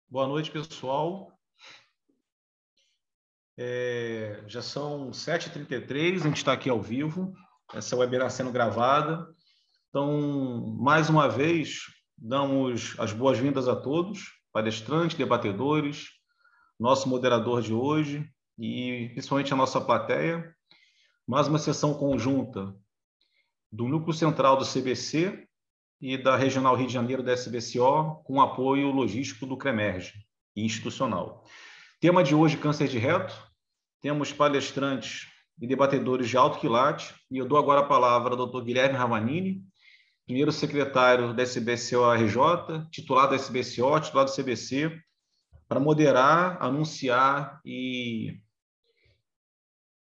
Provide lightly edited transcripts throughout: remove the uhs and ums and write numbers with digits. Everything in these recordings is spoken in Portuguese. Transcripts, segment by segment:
Boa noite, pessoal. Já são 7h33, a gente está aqui ao vivo. Essa webinar sendo gravada. Então, mais uma vez, damos as boas-vindas a todos, palestrantes, debatedores, nosso moderador de hoje e principalmente a nossa plateia. Mais uma sessão conjunta do Núcleo Central do CBC e da Regional Rio de Janeiro da SBCO, com apoio logístico do CREMERGE e institucional. Tema de hoje, câncer de reto. Temos palestrantes e debatedores de alto quilate, e eu dou agora a palavra ao Dr. Guilherme Ravanini, primeiro secretário da SBCO-RJ, titular da SBCO, titular do CBC, para moderar, anunciar e,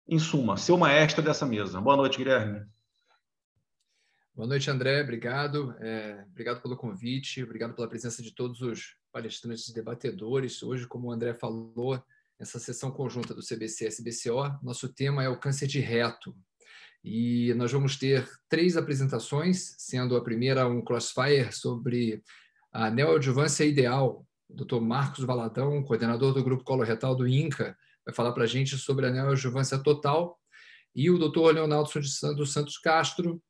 em suma, ser o maestro dessa mesa. Boa noite, Guilherme. Boa noite, André. Obrigado. Obrigado pelo convite, obrigado pela presença de todos os palestrantes e debatedores. Hoje, como o André falou, essa sessão conjunta do CBC e SBCO, nosso tema é o câncer de reto. E nós vamos ter 3 apresentações, sendo a primeira um crossfire sobre a neoadjuvância ideal. O Dr. Marcos Valadão, coordenador do grupo coloretal do INCA, vai falar para a gente sobre a neoadjuvância total. E o Dr. Leonardo dos Santos Castro,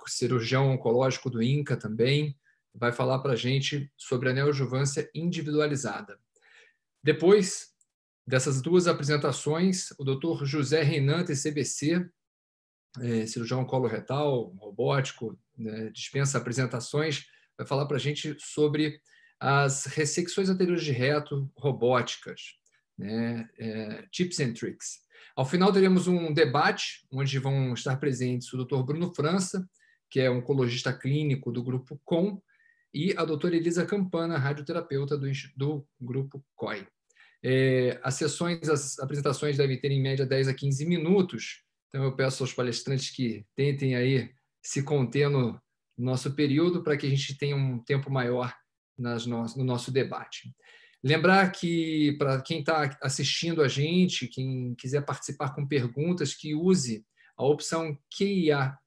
cirurgião oncológico do INCA também, vai falar para a gente sobre a neoadjuvância individualizada. Depois dessas 2 apresentações, o Dr. José Renan, TCBC, cirurgião coloretal, robótico, né, dispensa apresentações, vai falar para a gente sobre as ressecções anteriores de reto robóticas, né, tips and tricks. Ao final, teremos um debate, onde vão estar presentes o Dr. Bruno França, que é oncologista clínico do Grupo COM, e a doutora Elisa Campana, radioterapeuta do Grupo COI. As apresentações devem ter, em média, 10 a 15 minutos, então eu peço aos palestrantes que tentem aí se conter no nosso período, para que a gente tenha um tempo maior no nosso debate. Lembrar que, para quem está assistindo a gente, quem quiser participar com perguntas, que use a opção Q&A,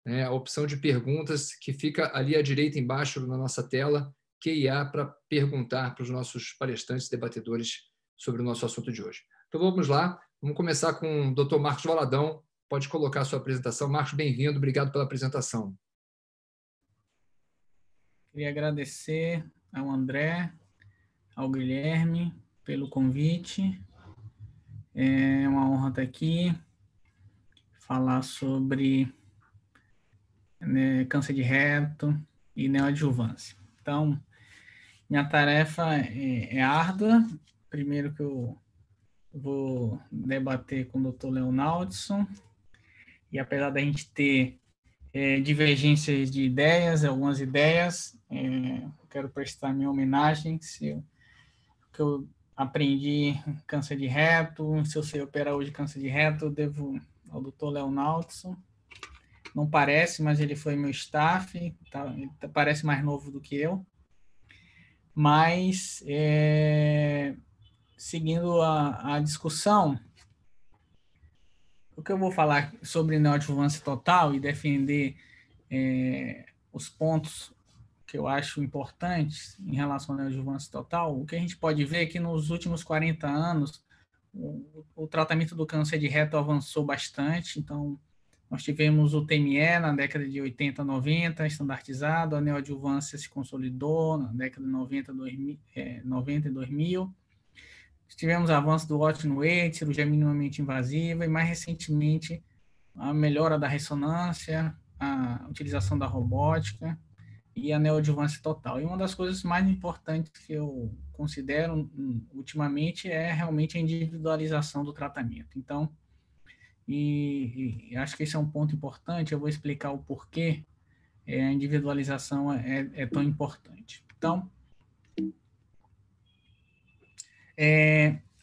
né, a opção de perguntas que fica ali à direita embaixo na nossa tela, Q&A, para perguntar para os nossos palestrantes e debatedores sobre o nosso assunto de hoje. Então vamos lá, vamos começar com o Dr. Marcos Valadão. Pode colocar a sua apresentação. Marcos, bem-vindo, obrigado pela apresentação. Queria agradecer ao André, ao Guilherme, pelo convite. É uma honra estar aqui, falar sobre, né, câncer de reto e neoadjuvância. Então, minha tarefa é árdua. Primeiro que eu vou debater com o Dr. Leonaldson, e apesar da gente ter divergências de ideias, algumas ideias, quero prestar minha homenagem, que eu aprendi câncer de reto, se eu sei operar hoje câncer de reto, eu devo ao Dr. Leonaldson. Não parece, mas ele foi meu staff, tá, ele parece mais novo do que eu. Mas, seguindo a discussão, o que eu vou falar sobre neoadjuvância total e defender os pontos que eu acho importantes em relação à neoadjuvância total, o que a gente pode ver é que nos últimos 40 anos o tratamento do câncer de reto avançou bastante. Então, nós tivemos o TME na década de 80, 90, estandartizado, a neoadjuvância se consolidou na década de 90 e 2000. Tivemos avanço do Watching Wait, cirurgia minimamente invasiva, e mais recentemente a melhora da ressonância, a utilização da robótica e a neoadjuvância total. E uma das coisas mais importantes que eu considero ultimamente é realmente a individualização do tratamento. Então, e acho que esse é um ponto importante, eu vou explicar o porquê a individualização é tão importante. Então,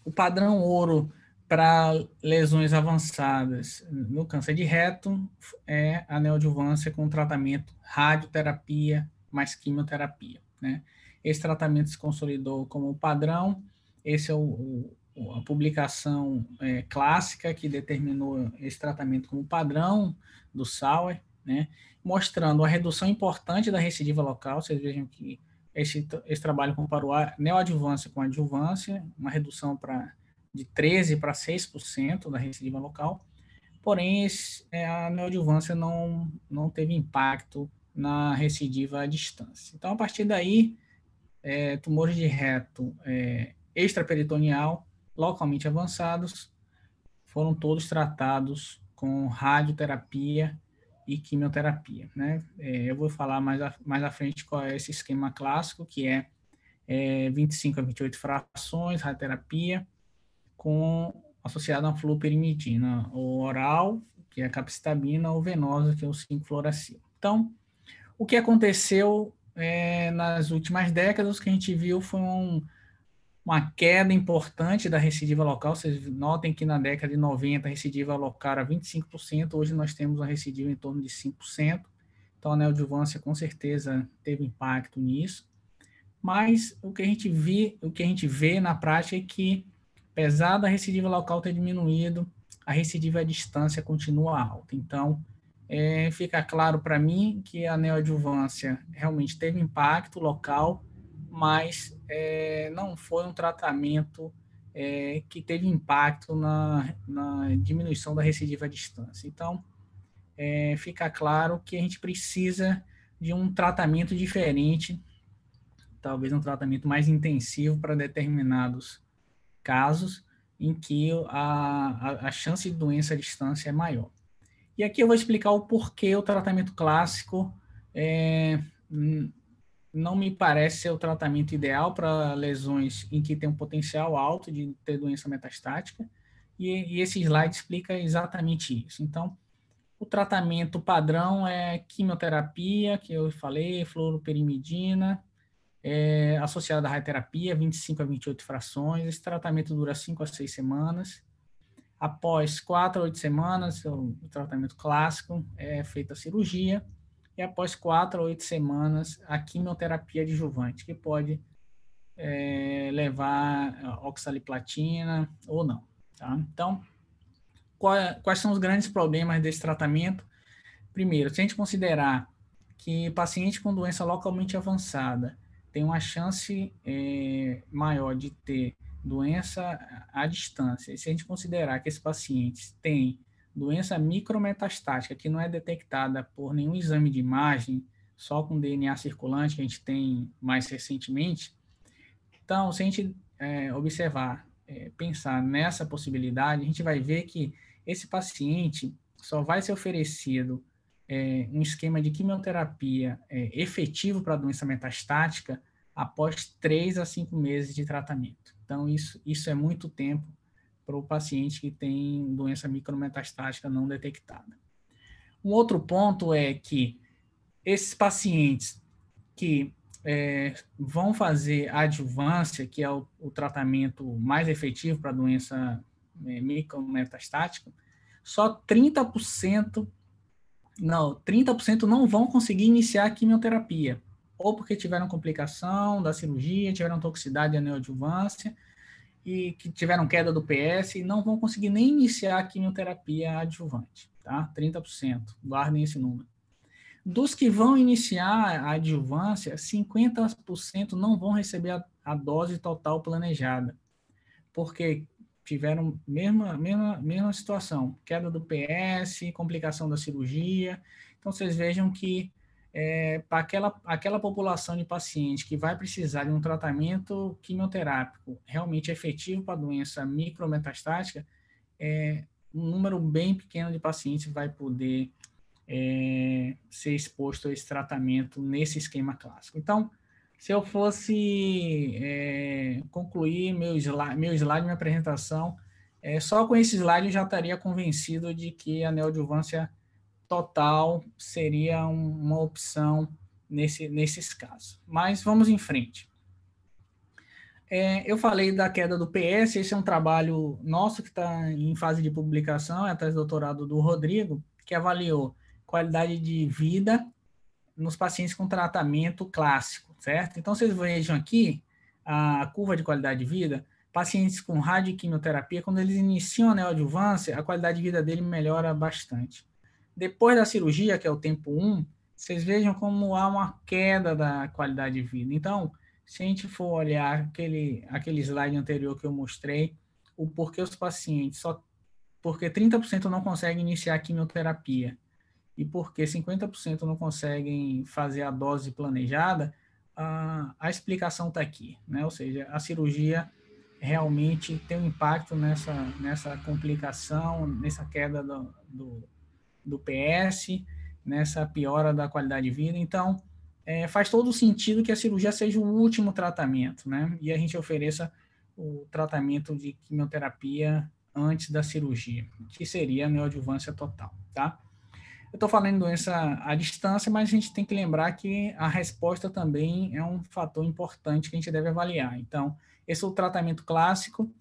o padrão ouro para lesões avançadas no câncer de reto é a neoadjuvância com tratamento radioterapia mais quimioterapia, né? Esse tratamento se consolidou como padrão. Esse é a publicação clássica que determinou esse tratamento como padrão do Sauer, né? Mostrando a redução importante da recidiva local. Vocês vejam que esse trabalho comparou a neoadjuvância com a adjuvância, uma redução de 13% para 6% da recidiva local, porém a neoadjuvância não teve impacto na recidiva à distância. Então, a partir daí, tumores de reto extraperitoneal localmente avançados foram todos tratados com radioterapia e quimioterapia, né? Eu vou falar mais à frente qual é esse esquema clássico, que é 25 a 28 frações, radioterapia, associado a fluoperimidina, ou oral, que é a capecitabina, ou venosa, que é o 5-fluoracil. Então, o que aconteceu nas últimas décadas, o que a gente viu foi uma queda importante da recidiva local. Vocês notem que na década de 90 a recidiva local era 25%, hoje nós temos uma recidiva em torno de 5%. Então a neoadjuvância com certeza teve impacto nisso. Mas o que a gente vê na prática é que, apesar da recidiva local ter diminuído, a recidiva à distância continua alta. Então, fica claro para mim que a neoadjuvância realmente teve impacto local, mas não foi um tratamento que teve impacto na diminuição da recidiva à distância. Então, fica claro que a gente precisa de um tratamento diferente, talvez um tratamento mais intensivo para determinados casos em que a chance de doença à distância é maior. E aqui eu vou explicar o porquê o tratamento clássico não me parece ser o tratamento ideal para lesões em que tem um potencial alto de ter doença metastática, e esse slide explica exatamente isso. Então, o tratamento padrão é quimioterapia, que eu falei, fluoroperimidina, associada à radioterapia, 25 a 28 frações. Esse tratamento dura 5 a 6 semanas. Após 4 a 8 semanas, o tratamento clássico, é feita a cirurgia, e após 4 a 8 semanas, a quimioterapia adjuvante, que pode levar a oxaliplatina ou não. Tá? Então, quais são os grandes problemas desse tratamento? Primeiro, se a gente considerar que paciente com doença localmente avançada tem uma chance maior de ter doença à distância, e se a gente considerar que esses pacientes têm doença micrometastática que não é detectada por nenhum exame de imagem, só com DNA circulante que a gente tem mais recentemente, então, se a gente pensar nessa possibilidade, a gente vai ver que esse paciente só vai ser oferecido um esquema de quimioterapia efetivo para a doença metastática após 3 a 5 meses de tratamento. Então, isso é muito tempo para o paciente que tem doença micrometastática não detectada. Um outro ponto é que esses pacientes que vão fazer a adjuvância, que é o tratamento mais efetivo para a doença micrometastática, só 30% não vão conseguir iniciar a quimioterapia, ou porque tiveram complicação da cirurgia, tiveram toxicidade da neoadjuvância, e que tiveram queda do PS e não vão conseguir nem iniciar a quimioterapia adjuvante, tá? 30%, guardem esse número. Dos que vão iniciar a adjuvância, 50% não vão receber a dose total planejada, porque tiveram mesma situação, queda do PS, complicação da cirurgia. Então, vocês vejam que para aquela população de paciente que vai precisar de um tratamento quimioterápico realmente efetivo para a doença micrometastática, um número bem pequeno de pacientes vai poder ser exposto a esse tratamento nesse esquema clássico. Então, se eu fosse concluir meu slide, minha apresentação, só com esse slide eu já estaria convencido de que a neoadjuvância total seria uma opção nesses casos. Mas vamos em frente. Eu falei da queda do PS, esse é um trabalho nosso que está em fase de publicação, é a tese de doutorado do Rodrigo, que avaliou qualidade de vida nos pacientes com tratamento clássico, certo? Então, vocês vejam aqui a curva de qualidade de vida, pacientes com radioquimioterapia, quando eles iniciam a neoadjuvância, a qualidade de vida dele melhora bastante. Depois da cirurgia, que é o tempo 1, vocês vejam como há uma queda da qualidade de vida. Então, se a gente for olhar aquele slide anterior que eu mostrei, o porquê os pacientes, porque 30% não conseguem iniciar a quimioterapia e porque 50% não conseguem fazer a dose planejada, a explicação está aqui, né? Ou seja, a cirurgia realmente tem um impacto nessa complicação, nessa queda do PS, nessa piora da qualidade de vida. Então, faz todo sentido que a cirurgia seja o último tratamento, né? E a gente ofereça o tratamento de quimioterapia antes da cirurgia, que seria a neoadjuvância total, tá? Eu estou falando de doença à distância, mas a gente tem que lembrar que a resposta também é um fator importante que a gente deve avaliar. Então, esse é o tratamento clássico.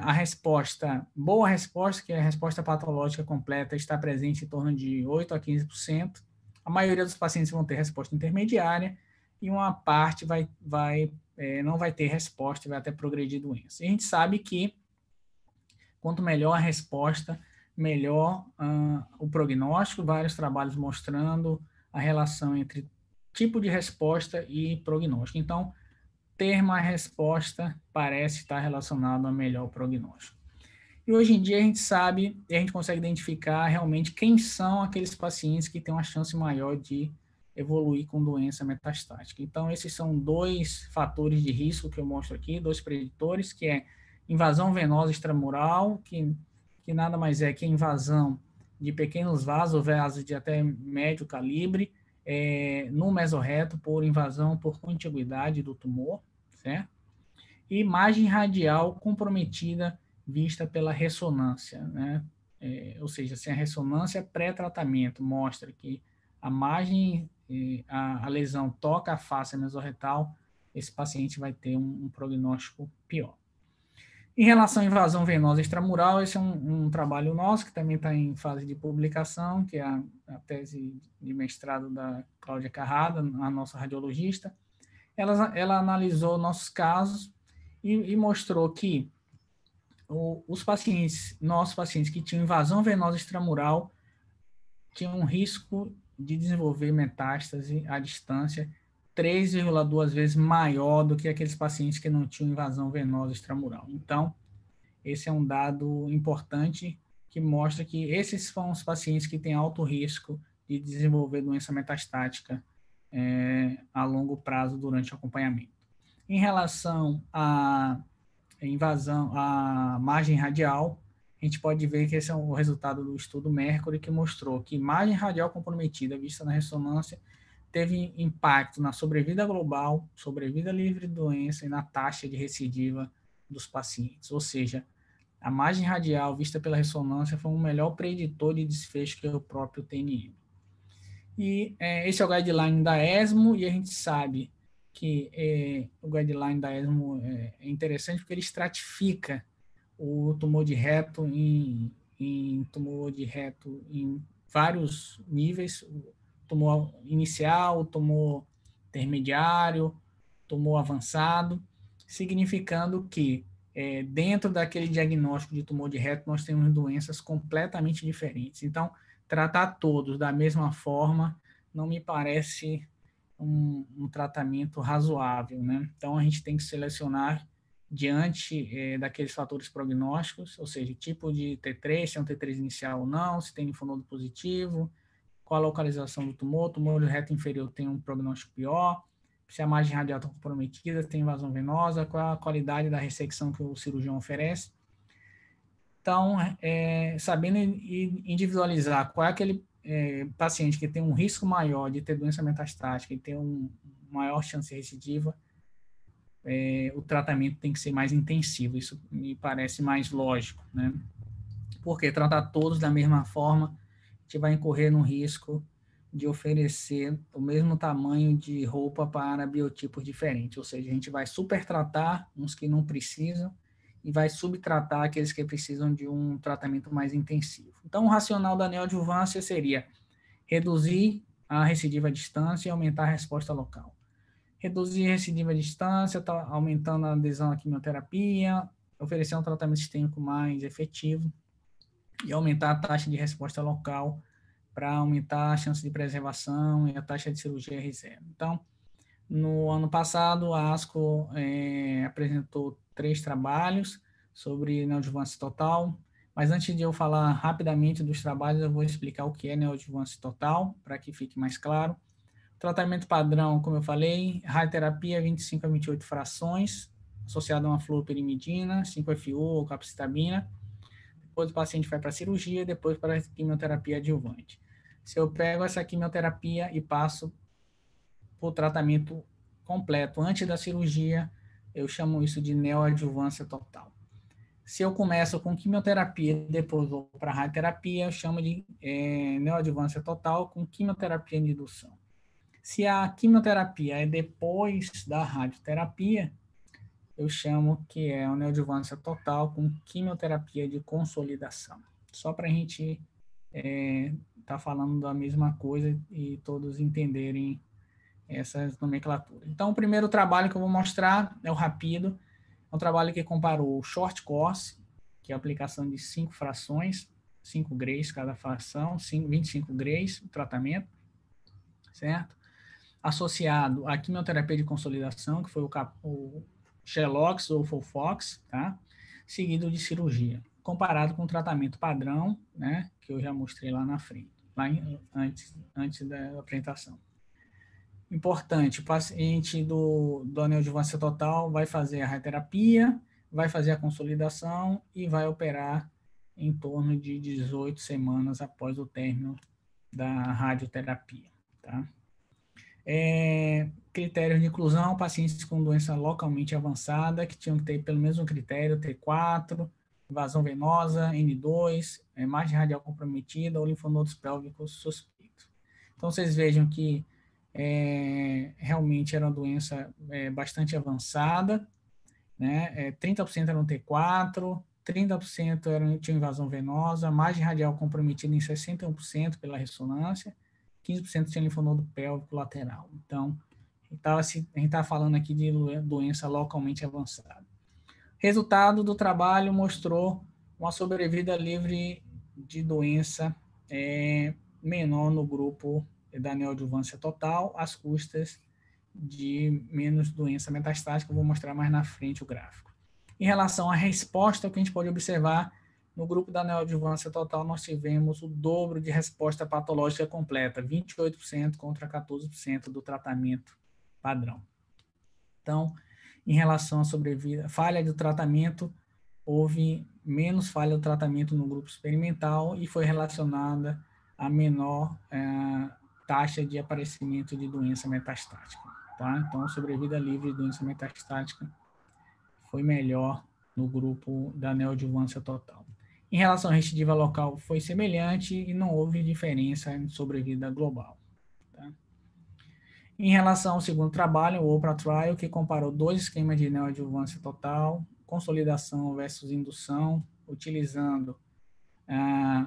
A resposta, boa resposta, que é a resposta patológica completa, está presente em torno de 8 a 15%. A maioria dos pacientes vão ter resposta intermediária e uma parte não vai ter resposta e vai até progredir doença. E a gente sabe que quanto melhor a resposta, melhor o prognóstico, vários trabalhos mostrando a relação entre tipo de resposta e prognóstico. Então, ter mais resposta parece estar relacionado a melhor prognóstico. E hoje em dia a gente sabe e a gente consegue identificar realmente quem são aqueles pacientes que têm uma chance maior de evoluir com doença metastática. Então, esses são 2 fatores de risco que eu mostro aqui, 2 preditores, que é invasão venosa extramural, que nada mais é que a invasão de pequenos vasos de até médio calibre, no mesorreto por invasão por contiguidade do tumor, certo? E imagem radial comprometida vista pela ressonância, né? Ou seja, se a ressonância pré-tratamento mostra que a margem, a lesão toca a face mesorretal, esse paciente vai ter um prognóstico pior. Em relação à invasão venosa extramural, esse é um trabalho nosso, que também está em fase de publicação, que é a tese de mestrado da Cláudia Carrada, a nossa radiologista. Ela analisou nossos casos e mostrou que nossos pacientes que tinham invasão venosa extramural tinham um risco de desenvolver metástase à distância 3,2 vezes maior do que aqueles pacientes que não tinham invasão venosa extramural. Então, esse é um dado importante que mostra que esses são os pacientes que têm alto risco de desenvolver doença metastática a longo prazo durante o acompanhamento. Em relação à invasão, à margem radial, a gente pode ver que esse é o resultado do estudo Mercury, que mostrou que margem radial comprometida vista na ressonância teve impacto na sobrevida global, sobrevida livre de doença e na taxa de recidiva dos pacientes. Ou seja, a margem radial vista pela ressonância foi um melhor preditor de desfecho que o próprio TNM. E esse é o guideline da ESMO, e a gente sabe que o guideline da ESMO é interessante porque ele estratifica o tumor de reto em vários níveis, o tumor inicial, o tumor intermediário, tumor avançado, significando que dentro daquele diagnóstico de tumor de reto nós temos doenças completamente diferentes. Então, tratar todos da mesma forma não me parece um tratamento razoável, né? Então, a gente tem que selecionar diante daqueles fatores prognósticos, ou seja, tipo de T3, se é um T3 inicial ou não, se tem linfonodo positivo, qual a localização do tumor, tumor de reto inferior tem um prognóstico pior, se a margem radial está comprometida, tem invasão venosa, qual a qualidade da ressecção que o cirurgião oferece. Então, sabendo individualizar qual é aquele paciente que tem um risco maior de ter doença metastática e ter uma maior chance de recidiva, o tratamento tem que ser mais intensivo. Isso me parece mais lógico, né? Porque tratar todos da mesma forma, a gente vai incorrer no risco de oferecer o mesmo tamanho de roupa para biotipos diferentes, ou seja, a gente vai supertratar uns que não precisam e vai subtratar aqueles que precisam de um tratamento mais intensivo. Então, o racional da neoadjuvância seria reduzir a recidiva à distância e aumentar a resposta local. Reduzir a recidiva à distância, tá aumentando a adesão à quimioterapia, oferecer um tratamento sistêmico mais efetivo e aumentar a taxa de resposta local para aumentar a chance de preservação e a taxa de cirurgia R0. Então, no ano passado, a ASCO apresentou 3 trabalhos sobre neoadjuvância total, mas antes de eu falar rapidamente dos trabalhos, eu vou explicar o que é neoadjuvância total, para que fique mais claro. Tratamento padrão, como eu falei, radioterapia 25 a 28 frações, associado a uma fluoperimidina, 5-FU ou capecitabina. Depois o paciente vai para a cirurgia, depois para a quimioterapia adjuvante. Se eu pego essa quimioterapia e passo para o tratamento completo antes da cirurgia, eu chamo isso de neoadjuvância total. Se eu começo com quimioterapia e depois vou para a radioterapia, eu chamo de neoadjuvância total com quimioterapia de indução. Se a quimioterapia é depois da radioterapia, eu chamo que é a neoadjuvância total com quimioterapia de consolidação. Só para a gente tá falando da mesma coisa e todos entenderem essas nomenclaturas. Então, o primeiro trabalho que eu vou mostrar é o rápido. É um trabalho que comparou o short course, que é a aplicação de 5 frações, 5 grays cada fração, 25 grays o tratamento, certo? Associado à quimioterapia de consolidação, que foi o Xelox ou Folfox, tá? Seguido de cirurgia, comparado com o tratamento padrão, né, que eu já mostrei lá na frente, antes da apresentação. Importante, o paciente do neoadjuvância total vai fazer a radioterapia, vai fazer a consolidação e vai operar em torno de 18 semanas após o término da radioterapia, tá? Critérios de inclusão, pacientes com doença localmente avançada, que tinham que ter pelo menos um critério, T4, invasão venosa, N2, margem radial comprometida ou linfonodos pélvicos suspeitos. Então, vocês vejam que realmente era uma doença bastante avançada, né? 30% eram T4, 30% tinham invasão venosa, margem radial comprometida em 61% pela ressonância, 15% tinha linfonodo pélvico lateral. Então, a gente está falando aqui de doença localmente avançada. Resultado do trabalho mostrou uma sobrevida livre de doença menor no grupo da neoadjuvância total, às custas de menos doença metastática. Eu vou mostrar mais na frente o gráfico. Em relação à resposta, o que a gente pode observar, no grupo da neoadjuvância total, nós tivemos o dobro de resposta patológica completa, 28% contra 14% do tratamento padrão. Então, em relação à sobrevida, falha do tratamento, houve menos falha do tratamento no grupo experimental e foi relacionada a menor taxa de aparecimento de doença metastática, tá? Então, a sobrevida livre de doença metastática foi melhor no grupo da neoadjuvância total. Em relação à recidiva local, foi semelhante e não houve diferença em sobrevida global, tá? Em relação ao segundo trabalho, o OPRA Trial, que comparou 2 esquemas de neoadjuvância total, consolidação versus indução, utilizando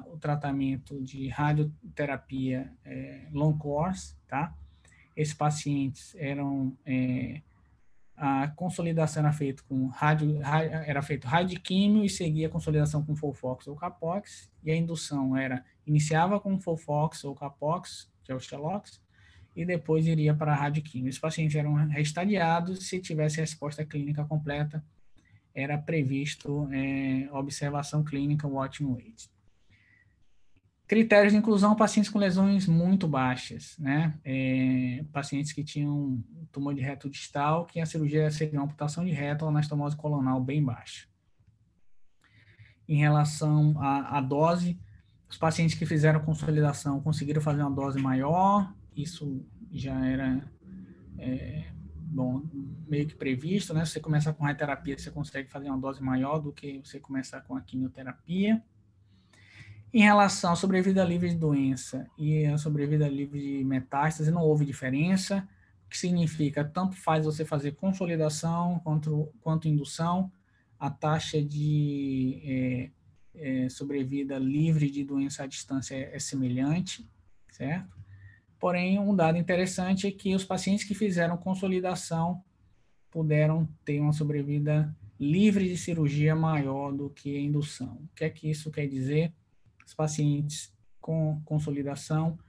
o tratamento de radioterapia long course, tá? Esses pacientes eram a consolidação era feita com radioquímio e seguia a consolidação com Folfox ou Capox, e a indução iniciava com Folfox ou Capox, que é o Xelox, e depois iria para a radioquímio. Os pacientes eram restadiados, se tivesse resposta clínica completa, era previsto observação clínica watching wait. Critérios de inclusão, pacientes com lesões muito baixas, né? Pacientes que tinham tumor de reto distal, que a cirurgia seria uma amputação de reto ou anastomose colonal bem baixa. Em relação à dose, os pacientes que fizeram consolidação conseguiram fazer uma dose maior, isso já era meio que previsto, né? Se você começar com radioterapia, você consegue fazer uma dose maior do que você começar com a quimioterapia. Em relação à sobrevida livre de doença e a sobrevida livre de metástase, não houve diferença, o que significa tanto faz você fazer consolidação quanto indução, a taxa de sobrevida livre de doença à distância é semelhante, certo? Porém, um dado interessante é que os pacientes que fizeram consolidação puderam ter uma sobrevida livre de cirurgia maior do que a indução. O que é que isso quer dizer? Os pacientes com consolidação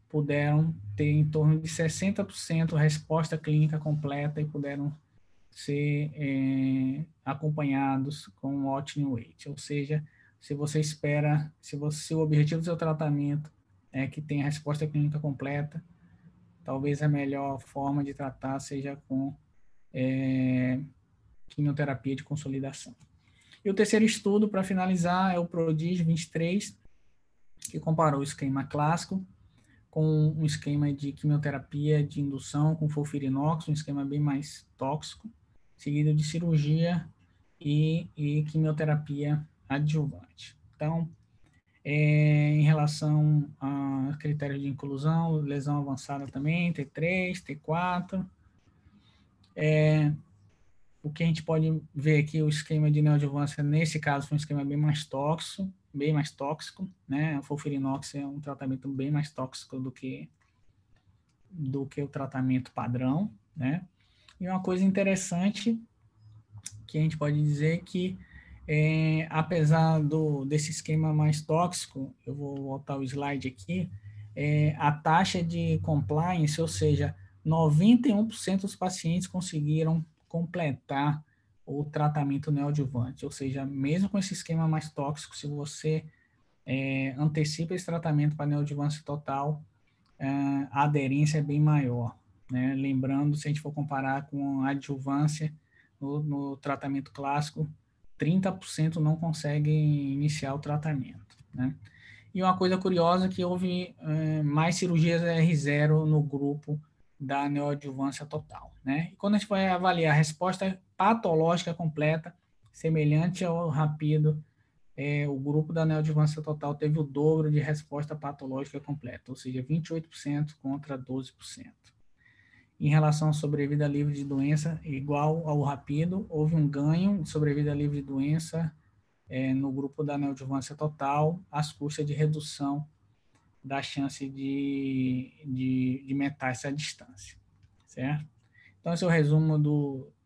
puderam ter em torno de 60% resposta clínica completa e puderam ser acompanhados com um watching wait. Ou seja, se você espera, se o objetivo do seu tratamento é que tenha resposta clínica completa, talvez a melhor forma de tratar seja com quimioterapia de consolidação. E o terceiro estudo, para finalizar, é o PRODIGE 23, que comparou o esquema clássico com um esquema de quimioterapia de indução com FOLFIRINOX, um esquema bem mais tóxico, seguido de cirurgia e quimioterapia adjuvante. Então, em relação a critérios de inclusão, lesão avançada também, T3, T4. O que a gente pode ver aqui, o esquema de neoadjuvância, nesse caso, foi um esquema bem mais tóxico, né? O FOLFIRINOX é um tratamento bem mais tóxico do que o tratamento padrão, né? E uma coisa interessante que a gente pode dizer que, apesar desse esquema mais tóxico, eu vou voltar o slide aqui, a taxa de compliance, ou seja, 91% dos pacientes conseguiram completar o tratamento neoadjuvante, ou seja, mesmo com esse esquema mais tóxico, se você antecipa esse tratamento para neoadjuvância total, a aderência é bem maior, né? Lembrando, se a gente for comparar com a adjuvância no tratamento clássico, 30% não conseguem iniciar o tratamento, né? E uma coisa curiosa é que houve mais cirurgias R0 no grupo da neoadjuvância total, né? E quando a gente vai avaliar a resposta patológica completa, semelhante ao rapido, o grupo da neoadjuvância total teve o dobro de resposta patológica completa, ou seja, 28% contra 12%. Em relação à sobrevida livre de doença, igual ao rapido, houve um ganho de sobrevida livre de doença no grupo da neoadjuvância total, às custas de redução da chance de metástase à distância, certo? Então, esse é o resumo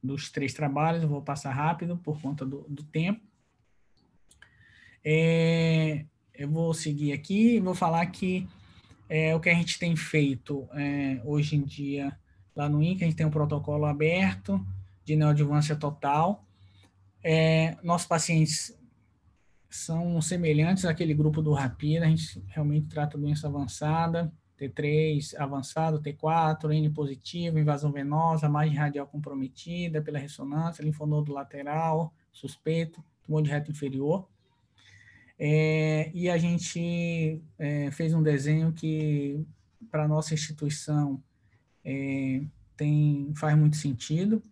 dos 3 trabalhos, eu vou passar rápido por conta do tempo. Eu vou seguir aqui e vou falar que o que a gente tem feito hoje em dia lá no INCA, a gente tem um protocolo aberto de neoadjuvância total. Nossos pacientes são semelhantes àquele grupo do RAPID, a gente realmente trata doença avançada, T3 avançado, T4, N positivo, invasão venosa, margem radial comprometida pela ressonância, linfonodo lateral, suspeito, tumor de reto inferior. E a gente fez um desenho que, para a nossa instituição, faz muito sentido.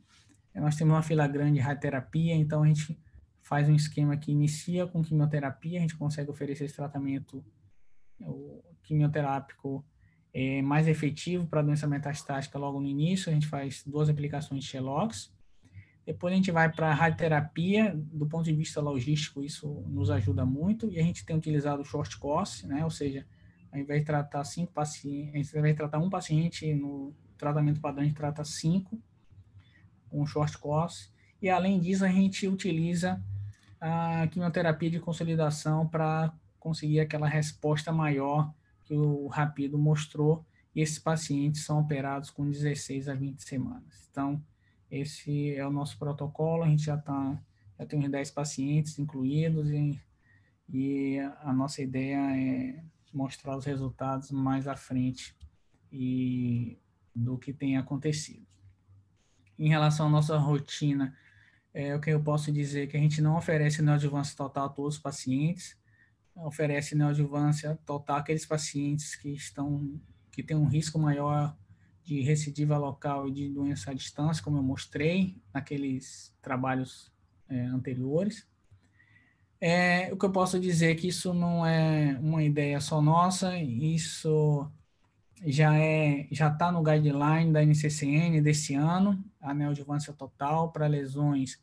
Nós temos uma fila grande de radioterapia, então a gente faz um esquema que inicia com quimioterapia, a gente consegue oferecer esse tratamento quimioterápico mais efetivo para a doença metastática logo no início, a gente faz 2 aplicações de Xelox. Depois a gente vai para a radioterapia, do ponto de vista logístico, isso nos ajuda muito, e a gente tem utilizado o short course, né? Ou seja, ao invés de tratar 5 pacientes, a gente vai tratar um paciente no tratamento padrão, a gente trata 5 com o short course, e além disso a gente utiliza a quimioterapia de consolidação para conseguir aquela resposta maior que o rapido mostrou, e esses pacientes são operados com 16 a 20 semanas. Então, esse é o nosso protocolo, a gente já tem uns 10 pacientes incluídos, e a nossa ideia é mostrar os resultados mais à frente do que tem acontecido. Em relação à nossa rotina, o que eu posso dizer é que a gente não oferece neoadjuvância total a todos os pacientes, oferece neoadjuvância total àqueles pacientes que têm um risco maior de recidiva local e de doença à distância, como eu mostrei naqueles trabalhos anteriores. O que eu posso dizer é que isso não é uma ideia só nossa, isso já está no guideline da NCCN desse ano, a neoadjuvância total para lesões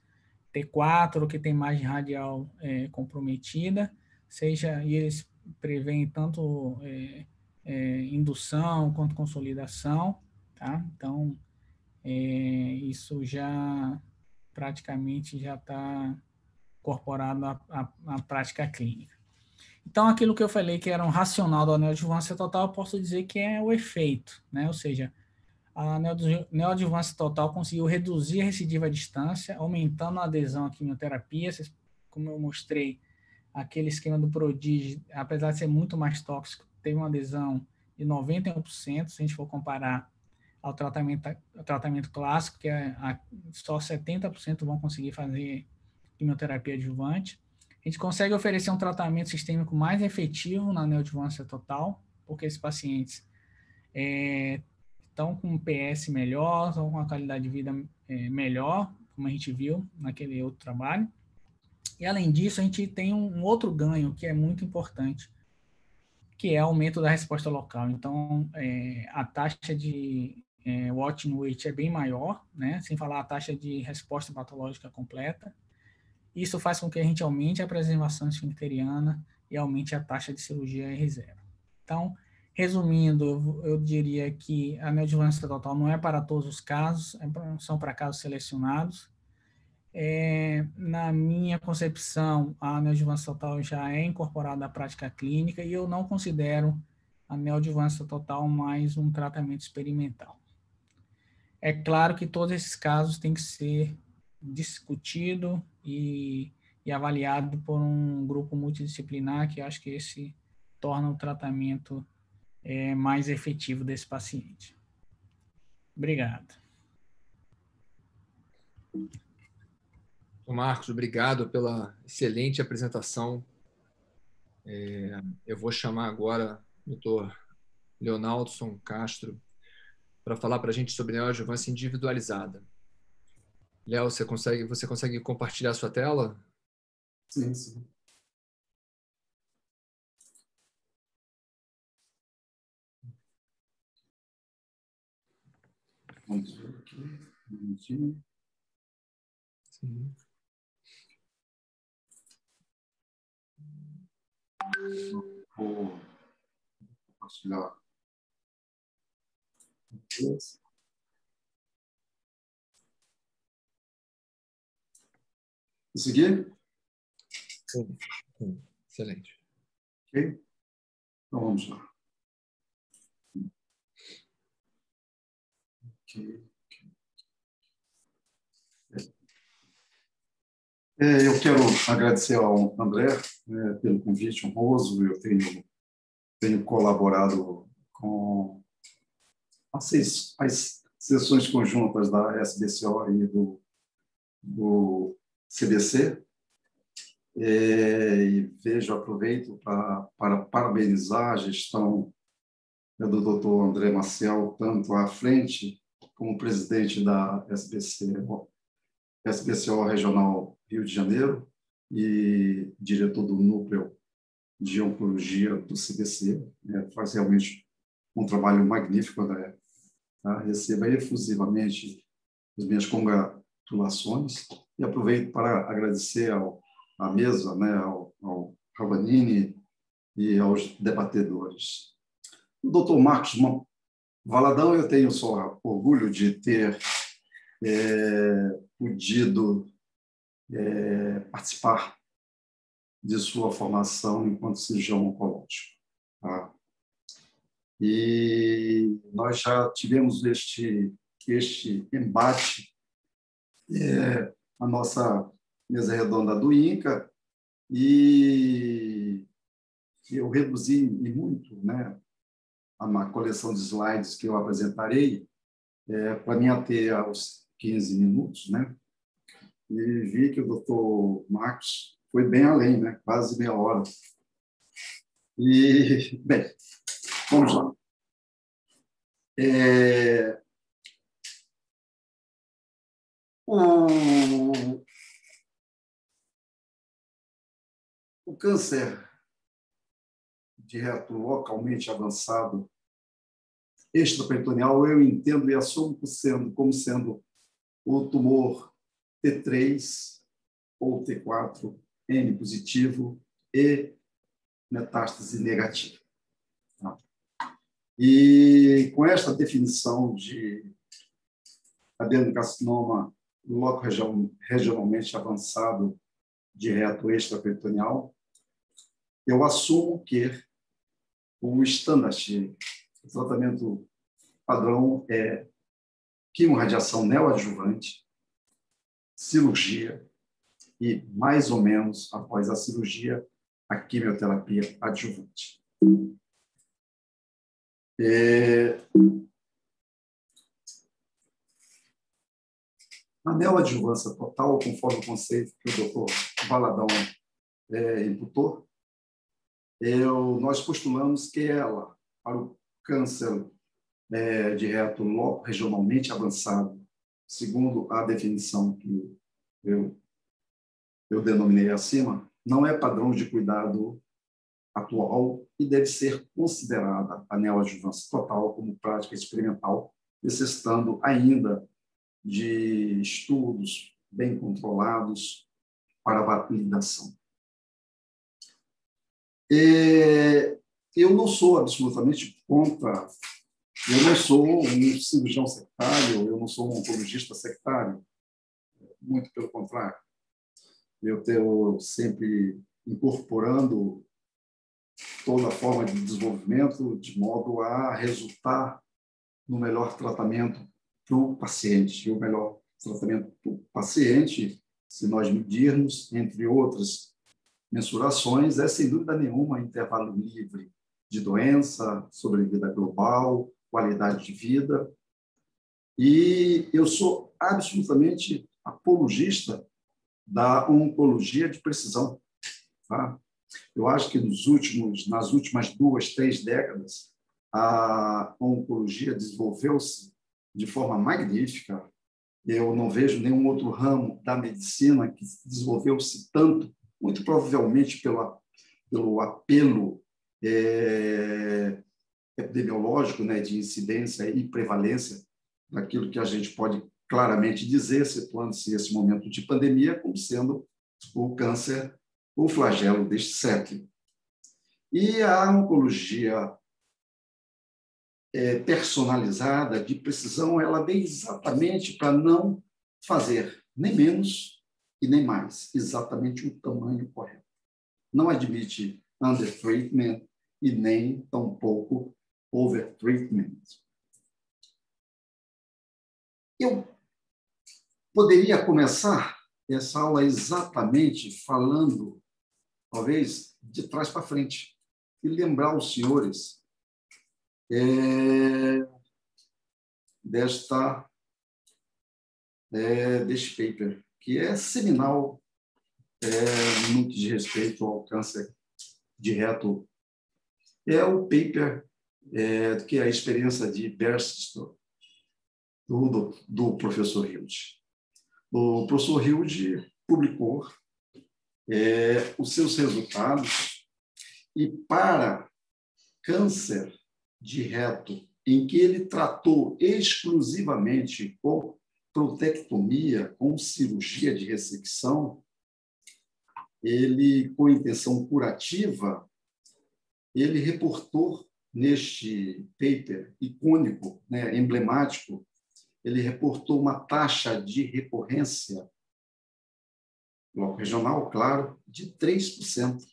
T4, que tem margem radial comprometida, e eles preveem tanto indução quanto consolidação, tá? Então, isso já praticamente já está incorporado à prática clínica. Então, aquilo que eu falei que era um racional da neoadjuvância total, eu posso dizer que é o efeito, né? Ou seja, a neoadjuvância total conseguiu reduzir a recidiva à distância, aumentando a adesão à quimioterapia. Como eu mostrei, aquele esquema do Prodigy, apesar de ser muito mais tóxico, teve uma adesão de 91%, se a gente for comparar ao tratamento clássico, que só 70% vão conseguir fazer quimioterapia adjuvante. A gente consegue oferecer um tratamento sistêmico mais efetivo na neoadjuvância total, porque esses pacientes estão com um PS melhor, estão com uma qualidade de vida melhor, como a gente viu naquele outro trabalho. E, além disso, a gente tem um outro ganho que é muito importante, que é o aumento da resposta local. Então, a taxa de watching weight é bem maior, né? Sem falar a taxa de resposta patológica completa. Isso faz com que a gente aumente a preservação esfincteriana e aumente a taxa de cirurgia R0. Então, resumindo, eu diria que a neoadjuvância total não é para todos os casos, são para casos selecionados. Na minha concepção, a neoadjuvância total já é incorporada à prática clínica e eu não considero a neoadjuvância total mais um tratamento experimental. É claro que todos esses casos têm que ser discutido e avaliado por um grupo multidisciplinar, que eu acho que esse torna o tratamento mais efetivo desse paciente. Obrigado. Marcos, obrigado pela excelente apresentação. Eu vou chamar agora o Dr. Leonaldson Castro para falar para a gente sobre neoadjuvância individualizada. Léo, você consegue compartilhar a sua tela? Sim, sim. Vamos ver aqui. Um minutinho. Sim. Vou compartilhar. Conseguir? Sim. Excelente. Ok? Então, vamos lá. Ok. Eu quero agradecer ao André pelo convite honroso. Eu tenho colaborado com as sessões conjuntas da SBCO e do CBC. E aproveito para parabenizar a gestão do Dr. André Maciel, tanto à frente como presidente da SBCO Regional Rio de Janeiro e diretor do Núcleo de Oncologia do CBC. Faz realmente um trabalho magnífico. Receba efusivamente as minhas congratulações e aproveito para agradecer à mesa, ao Ravanini e aos debatedores. O Dr. Marcos Valadão, eu tenho só orgulho de ter podido participar de sua formação enquanto cirurgião oncológico. Tá? E nós já tivemos este embate, a nossa mesa redonda do INCA, e eu reduzi muito, a coleção de slides que eu apresentarei para me ater aos 15 minutos, e vi que o Dr. Marcos foi bem além, quase meia hora. E, bem, vamos lá. O câncer de reto localmente avançado extraperitoneal, eu entendo e assumo como sendo o tumor T3 ou T4, N positivo e metástase negativa. Tá? E com esta definição de adenocarcinoma regionalmente avançado de reto extraperitoneal, eu assumo que o standard, o tratamento padrão é quimorradiação neoadjuvante, cirurgia e, mais ou menos, após a cirurgia, a quimioterapia adjuvante. A neoadjuvância total, conforme o conceito que o doutor Valadão imputou, nós postulamos que ela, para o câncer de reto regionalmente avançado, segundo a definição que eu denominei acima, não é padrão de cuidado atual e deve ser considerada a neoadjuvância total como prática experimental, necessitando ainda de estudos bem controlados para validação. Eu não sou absolutamente contra, eu não sou um cirurgião sectário, eu não sou um oncologista sectário, muito pelo contrário. Eu estou sempre incorporando toda a forma de desenvolvimento de modo a resultar no melhor tratamento para o paciente. E o melhor tratamento para o paciente, se nós medirmos, entre outras mensurações, é, sem dúvida nenhuma, intervalo livre de doença, sobrevida global, qualidade de vida. E eu sou absolutamente apologista da oncologia de precisão. Tá? Eu acho que nas últimas 2, 3 décadas, a oncologia desenvolveu-se de forma magnífica. Eu não vejo nenhum outro ramo da medicina que desenvolveu-se tanto, muito provavelmente pelo apelo epidemiológico, né, de incidência e prevalência daquilo que a gente pode claramente dizer, situando-se esse momento de pandemia como sendo o câncer, o flagelo deste século. E a oncologia personalizada, de precisão, ela vem exatamente para não fazer nem menos e nem mais, exatamente o tamanho correto. Não admite undertreatment e nem tampouco overtreatment. Eu poderia começar essa aula exatamente falando, talvez, de trás para frente, e lembrar os senhores deste paper, que é seminal no que diz respeito ao câncer de reto. É o paper que é a experiência de Bergstrom, do professor Hilde. O professor Hilde publicou os seus resultados e, para câncer de reto, em que ele tratou exclusivamente com proktectomia, com cirurgia de ressecção, ele, com intenção curativa, ele reportou neste paper icônico, né, emblemático, ele reportou uma taxa de recorrência local regional, claro, de 3%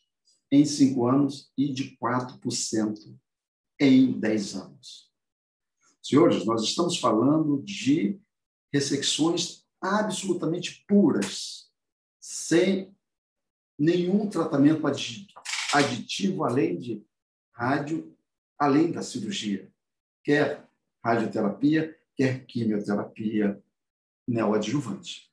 em 5 anos e de 4% em 10 anos. Senhores, nós estamos falando de ressecções absolutamente puras, sem nenhum tratamento aditivo além da cirurgia, quer radioterapia, quer quimioterapia neoadjuvante.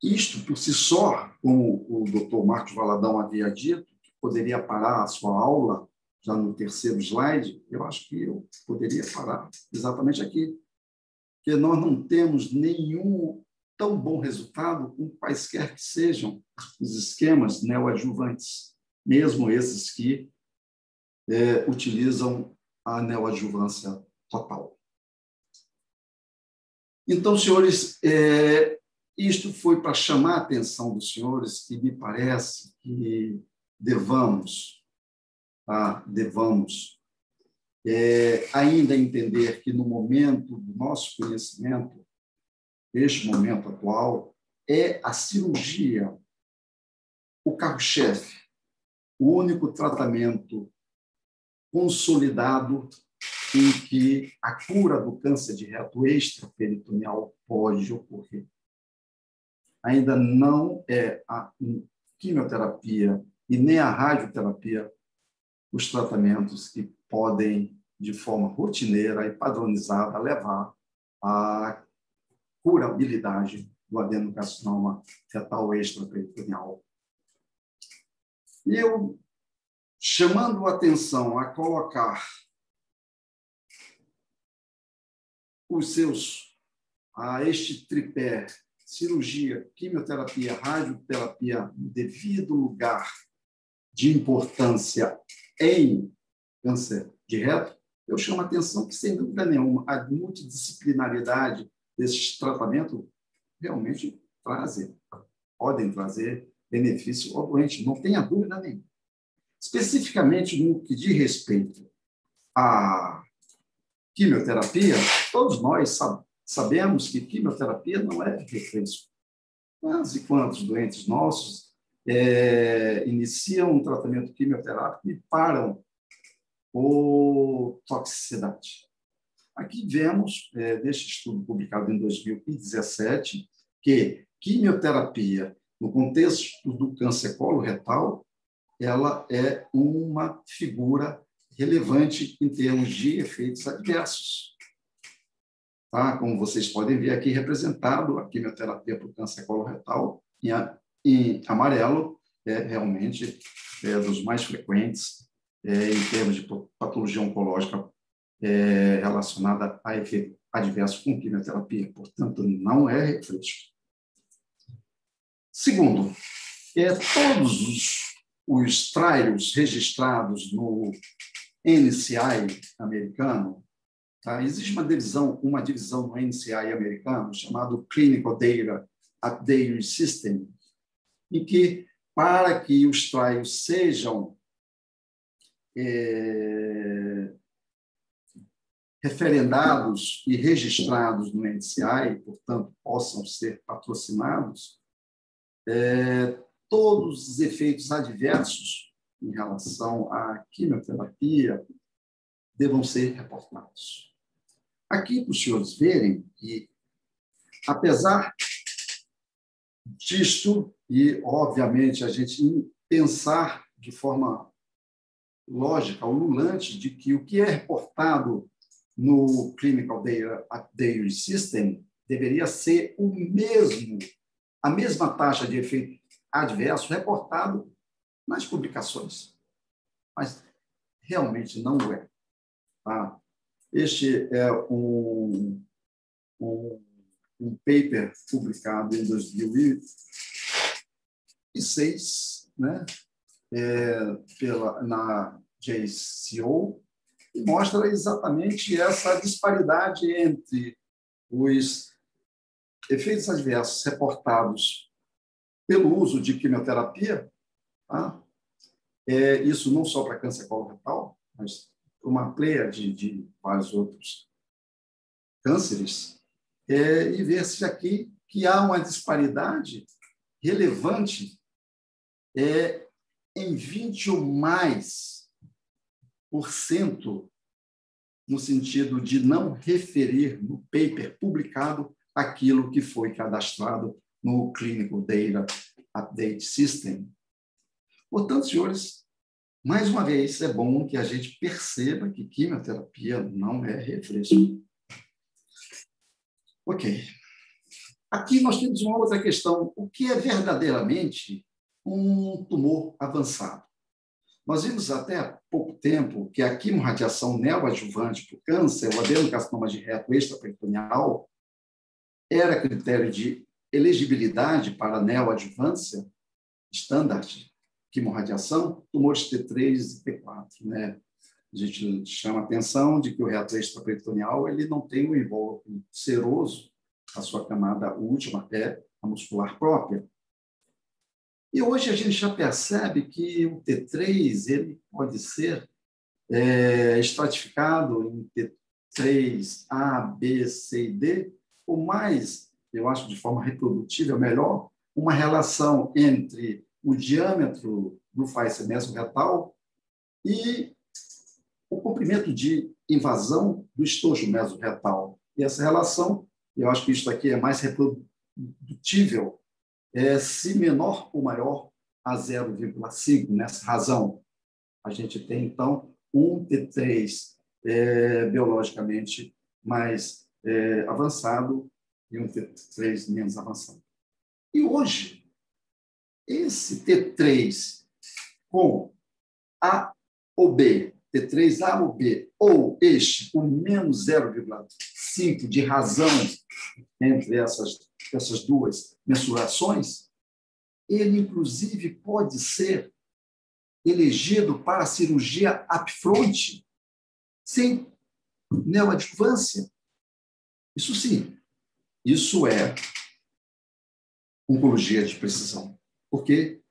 Isto, por si só, como o Dr. Marcos Valadão havia dito, poderia parar a sua aula já no 3º slide, eu acho que eu poderia parar exatamente aqui, porque nós não temos nenhum tão bom resultado com quaisquer que sejam os esquemas neoadjuvantes, mesmo esses que utilizam a neoadjuvância total. Então, senhores, isto foi para chamar a atenção dos senhores, que me parece que devamos ainda entender que, no momento do nosso conhecimento, este momento atual, é a cirurgia o carro-chefe, o único tratamento consolidado em que a cura do câncer de reto extraperitoneal pode ocorrer. Ainda não é a quimioterapia e nem a radioterapia os tratamentos que podem, de forma rotineira e padronizada, levar à curabilidade do adenocarcinoma fetal extraperitoneal. E eu, chamando a atenção a colocar este tripé, cirurgia, quimioterapia, radioterapia, no devido lugar de importância em câncer de reto, eu chamo a atenção que, sem dúvida nenhuma, a multidisciplinaridade desses tratamentos realmente podem trazer benefício ao doente, não tenha dúvida nenhuma. Especificamente no que diz respeito à quimioterapia, todos nós sabemos que quimioterapia não é refresco. Quantos e quantos doentes nossos iniciam um tratamento quimioterápico e param por toxicidade? Aqui vemos, deste estudo publicado em 2017, que quimioterapia, no contexto do câncer coloretal, ela é uma figura relevante em termos de efeitos adversos. Tá? Como vocês podem ver aqui representado, a quimioterapia para o câncer coloretal, em amarelo, realmente dos mais frequentes em termos de patologia oncológica relacionada a efeitos adversos com quimioterapia. Portanto, não é refresco. Segundo, todos os trials registrados no NCI americano, tá? Existe uma divisão no NCI americano chamado Clinical Data Update System, em que, para que os trials sejam referendados e registrados no NCI, portanto, possam ser patrocinados, todos os efeitos adversos em relação à quimioterapia devam ser reportados. Aqui, para os senhores verem que, apesar disto, e, obviamente, a gente pensar de forma lógica, ululante, de que o que é reportado no Clinical Data Update System deveria ser a mesma taxa de efeito adverso reportado nas publicações. Mas realmente não é. Tá? Este é um paper publicado em 2006, né? Na JCO, e mostra exatamente essa disparidade entre os efeitos adversos reportados pelo uso de quimioterapia, tá? Isso não só para câncer coloretal, mas para uma pleiade de vários outros cânceres, e ver-se aqui que há uma disparidade relevante em 20 ou mais por cento, no sentido de não referir no paper publicado aquilo que foi cadastrado no Clinical Data Update System. Portanto, senhores, mais uma vez, é bom que a gente perceba que quimioterapia não é refresco. Ok. Aqui nós temos uma outra questão. O que é verdadeiramente um tumor avançado? Nós vimos até há pouco tempo que a quimorradiação neoadjuvante para o câncer, o adenocarcinoma de reto extraperitoneal, era critério de elegibilidade para a neoadjuvância, standard, quimorradiação, tumores T3 e T4. Né? A gente chama a atenção de que o reto extraperitoneal ele não tem um invólucro seroso, a sua camada última é a muscular própria. E hoje a gente já percebe que o T3 ele pode ser estratificado em T3, A, B, C e D, ou mais, eu acho de forma reprodutível melhor, uma relação entre o diâmetro do face mesorretal e o comprimento de invasão do estojo mesorretal. E essa relação, eu acho que isso aqui é mais reprodutível, se menor ou maior a 0,5. Nessa razão, a gente tem, então, um T3 biologicamente mais avançado e um T3 menos avançado. E hoje, esse T3 com A ou B, T3A ou B, ou este com menos 0,5 de razão entre essas duas mensurações, ele, inclusive, pode ser elegido para a cirurgia upfront, sem neoadjuvância. Isso sim, isso é oncologia de precisão. Porque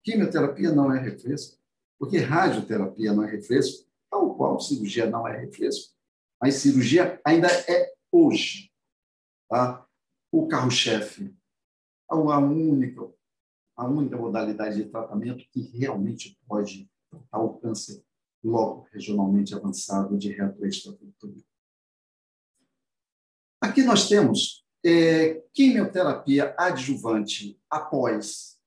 quimioterapia não é refresco, porque radioterapia não é refresco, tal qual cirurgia não é refresco, mas cirurgia ainda é hoje, tá? O carro-chefe, a única modalidade de tratamento que realmente pode tratar o câncer logo regionalmente avançado de retroextracorpóreo. Aqui nós temos quimioterapia adjuvante após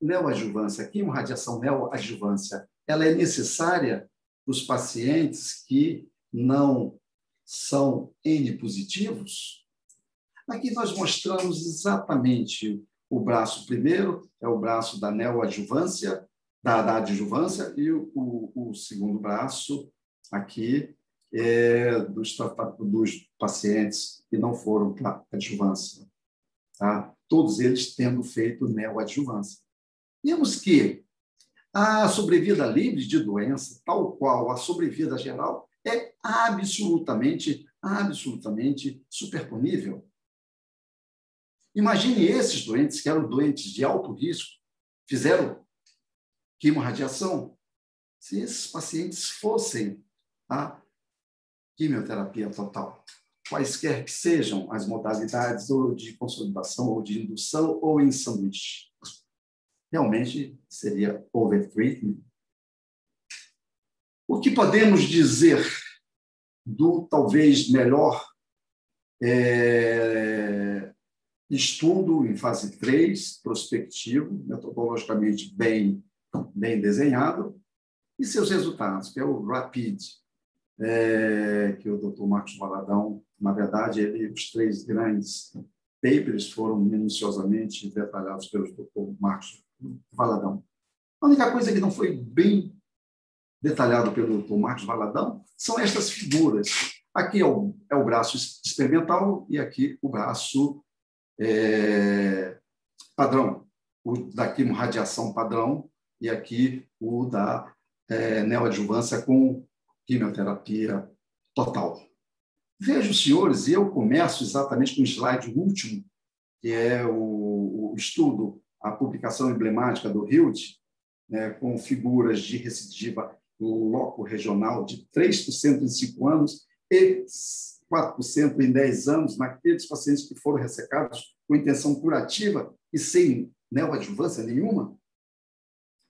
neoadjuvância, quimiorradiação neoadjuvância. Ela é necessária para os pacientes que não são N positivos? Aqui nós mostramos exatamente o braço primeiro, é o braço da neoadjuvância, da adjuvância, e o segundo braço aqui dos pacientes que não foram para adjuvância. Tá? Todos eles tendo feito neoadjuvância. Vemos que a sobrevida livre de doença, tal qual a sobrevida geral, é absolutamente superponível. Imagine esses doentes, que eram doentes de alto risco, fizeram quimiorradiação, se esses pacientes fossem a quimioterapia total, quaisquer que sejam as modalidades, ou de consolidação, ou de indução, ou em sanduíche. Realmente seria overtreatment. O que podemos dizer do talvez melhor estudo em fase 3, prospectivo, metodologicamente bem desenhado, e seus resultados, que é o RAPID, que o Dr. Marcos Valadão, na verdade, os 3 grandes papers foram minuciosamente detalhados pelo Dr. Marcos Valadão. A única coisa que não foi bem detalhado pelo Dr. Marcos Valadão são estas figuras. Aqui é o braço experimental e aqui o braço padrão, o da quimiorradiação padrão, e aqui o da neoadjuvância com quimioterapia total. Vejam, senhores, e eu começo exatamente com o slide último, que é o estudo, a publicação emblemática do Hild, com figuras de recidiva loco-regional de 3% em 5 anos e 4% em 10 anos naqueles pacientes que foram ressecados com intenção curativa e sem neoadjuvância nenhuma.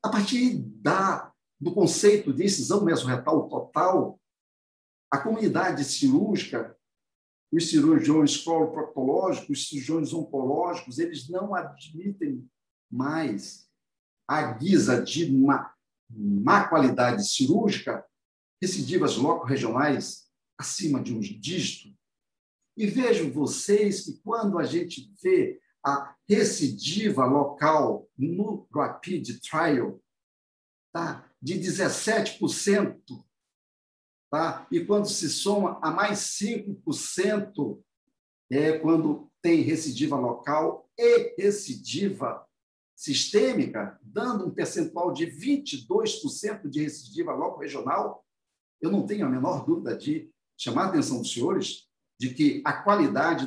A partir do conceito de incisão mesorretal total, a comunidade cirúrgica, os cirurgiões coloproctológicos, os cirurgiões oncológicos, eles não admitem mais, à guisa de uma má qualidade cirúrgica, recidivas loco-regionais acima de um dígito. E vejam vocês que quando a gente vê a recidiva local no RAPID Trial, tá, de 17%, tá? E quando se soma a mais 5%, quando tem recidiva local e recidiva sistêmica, dando um percentual de 22% de recidiva loco-regional, eu não tenho a menor dúvida de chamar a atenção dos senhores de que a qualidade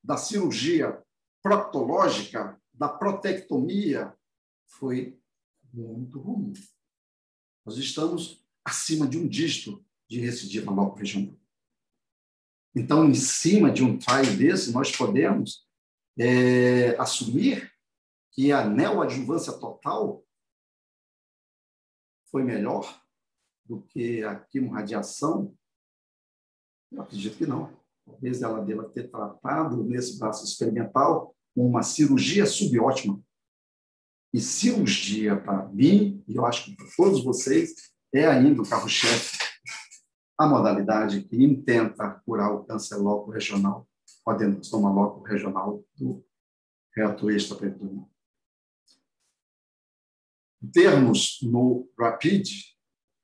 da cirurgia proctológica, da protectomia, foi muito ruim. Nós estamos acima de um dígito de recidiva loco-regional. Então, em cima de um trial desse, nós podemos assumir que a neoadjuvância total foi melhor do que a quimorradiação? Eu acredito que não. Talvez ela deva ter tratado nesse braço experimental uma cirurgia subótima. E cirurgia, para mim, e eu acho que para todos vocês, é ainda o carro-chefe, a modalidade que intenta curar o câncer loco-regional, o adenostoma loco-regional do reto extraperitoneal. Em termos no RAPID,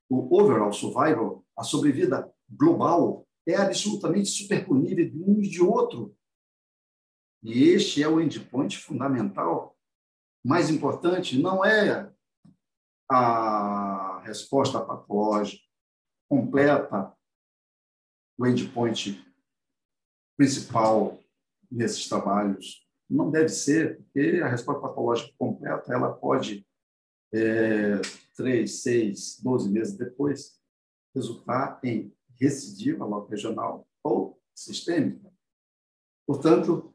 o overall survival, a sobrevida global, é absolutamente superponível de um e de outro. E este é o endpoint fundamental. Mais importante não é a resposta patológica completa, o endpoint principal nesses trabalhos. Não deve ser, porque a resposta patológica completa ela pode, 3, 6, 12 meses depois, resultar em recidiva loco-regional ou sistêmica. Portanto,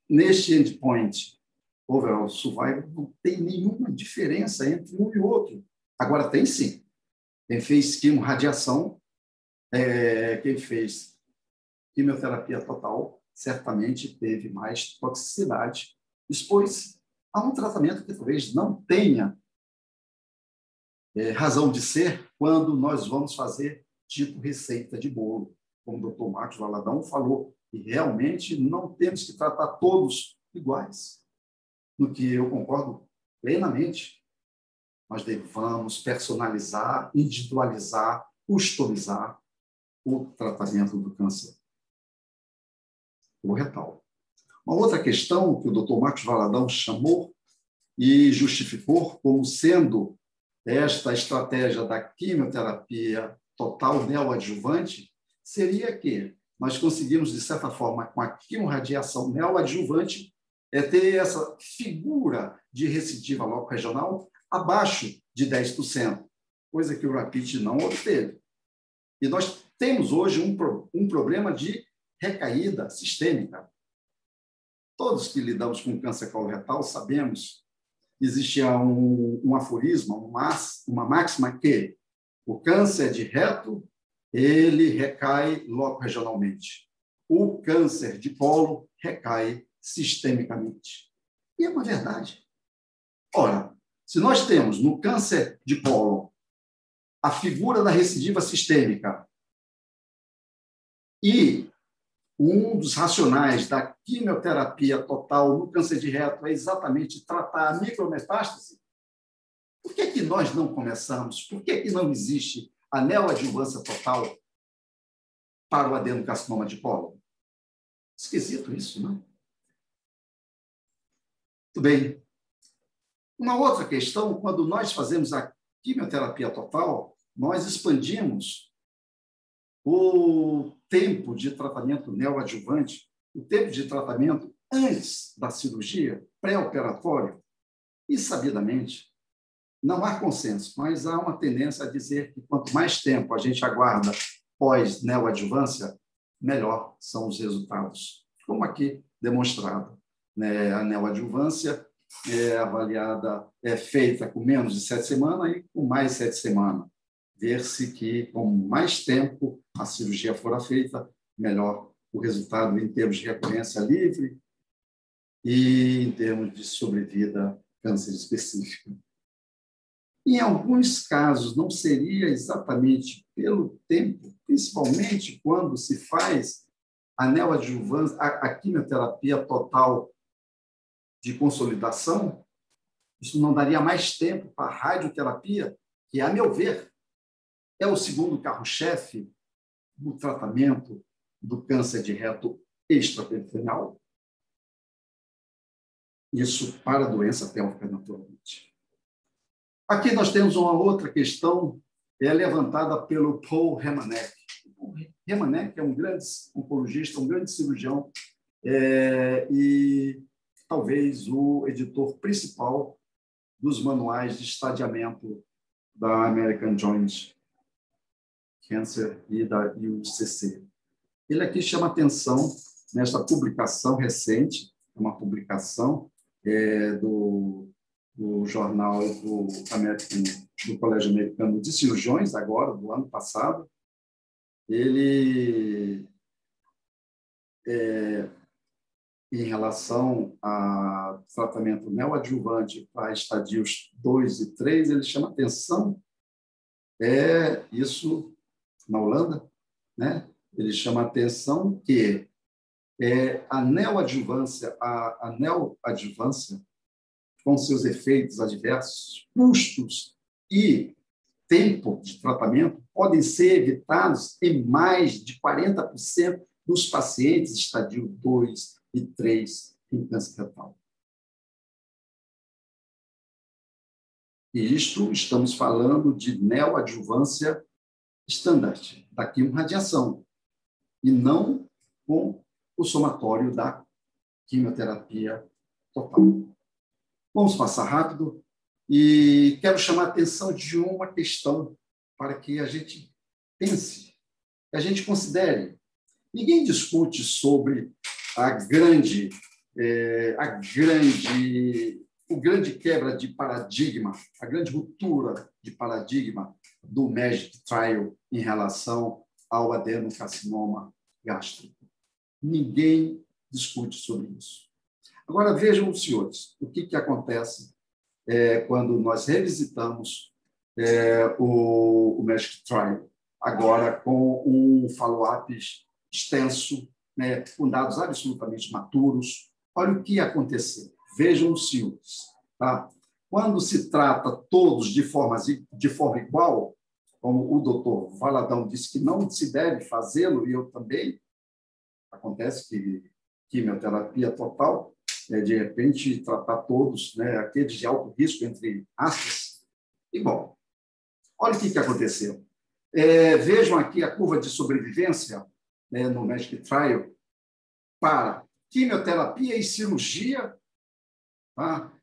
neste endpoint overall survival, não tem nenhuma diferença entre um e outro. Agora, tem sim. Quem fez quimorradiação, quem fez quimioterapia total, certamente teve mais toxicidade, expôs a um tratamento que talvez não tenha razão de ser quando nós vamos fazer tipo receita de bolo, como o Dr. Marcos Valadão falou, e realmente não temos que tratar todos iguais. No que eu concordo plenamente, nós devamos personalizar, individualizar, customizar o tratamento do câncer coloretal. Uma outra questão que o Dr. Marcos Valadão chamou e justificou como sendo esta estratégia da quimioterapia total neoadjuvante seria que nós conseguimos, de certa forma, com a quimorradiação neoadjuvante, ter essa figura de recidiva loco-regional abaixo de 10%, coisa que o RAPID não obteve. E nós temos hoje um problema de recaída sistêmica. Todos que lidamos com câncer coloretal sabemos que existe um aforismo, uma máxima que o câncer de reto ele recai loco-regionalmente. O câncer de colo recai sistemicamente. E é uma verdade. Ora, se nós temos no câncer de colo a figura da recidiva sistêmica e um dos racionais da quimioterapia total no câncer de reto é exatamente tratar a micrometástase, por que nós não começamos? Por que não existe a neoadjuvância total para o adenocarcinoma de colo? Esquisito isso, não? Muito bem. Uma outra questão, quando nós fazemos a quimioterapia total, nós expandimos o tempo de tratamento neoadjuvante, o tempo de tratamento antes da cirurgia, pré-operatório, e, sabidamente, não há consenso, mas há uma tendência a dizer que quanto mais tempo a gente aguarda pós-neoadjuvância, melhor são os resultados. Como aqui demonstrado, né? A neoadjuvância é avaliada, é feita com menos de 7 semanas e com mais 7 semanas. Ver-se que, com mais tempo a cirurgia fora feita, melhor o resultado em termos de recorrência livre e em termos de sobrevida câncer específico. Em alguns casos, não seria exatamente pelo tempo, principalmente quando se faz a neoadjuvância, a quimioterapia total de consolidação, isso não daria mais tempo para a radioterapia, que, a meu ver, é o segundo carro-chefe no tratamento do câncer de reto extraperitoneal. Isso para a doença pélvica, naturalmente. Aqui nós temos uma outra questão levantada pelo Paul Hemanek. O Hemanek é um grande oncologista, um grande cirurgião e talvez o editor principal dos manuais de estadiamento da American Joint Cancer e da UCC. Ele aqui chama atenção nesta publicação recente, uma publicação do jornal do Colégio Americano de Cirurgiões, agora, do ano passado, ele, em relação a tratamento neoadjuvante para estadios 2 e 3, ele chama atenção, isso na Holanda, né? Ele chama atenção que a neoadjuvância, com seus efeitos adversos, custos e tempo de tratamento, podem ser evitados em mais de 40% dos pacientes estadio 2 e 3 em câncer retal. E isto, estamos falando de neoadjuvância standard, da quimio-radiação, e não com o somatório da quimioterapia total. Vamos passar rápido e quero chamar a atenção de uma questão para que a gente pense, que a gente considere. Ninguém discute sobre o grande quebra de paradigma, a grande ruptura de paradigma do MAGIC Trial em relação ao adenocarcinoma gástrico. Ninguém discute sobre isso. Agora, vejam, senhores, o que acontece quando nós revisitamos o MAGIC Trial, agora com um follow-up extenso, né, com dados absolutamente maturos. Olha o que aconteceu. Vejam, senhores. Tá? Quando se trata todos de forma igual, como o doutor Valadão disse que não se deve fazê-lo, e eu também, acontece que quimioterapia total, de repente, tratar todos, né, aqueles de alto risco, entre aspas. E, bom, olha o que aconteceu. Vejam aqui a curva de sobrevivência, né, no MAGIC Trial para quimioterapia e cirurgia. Tá?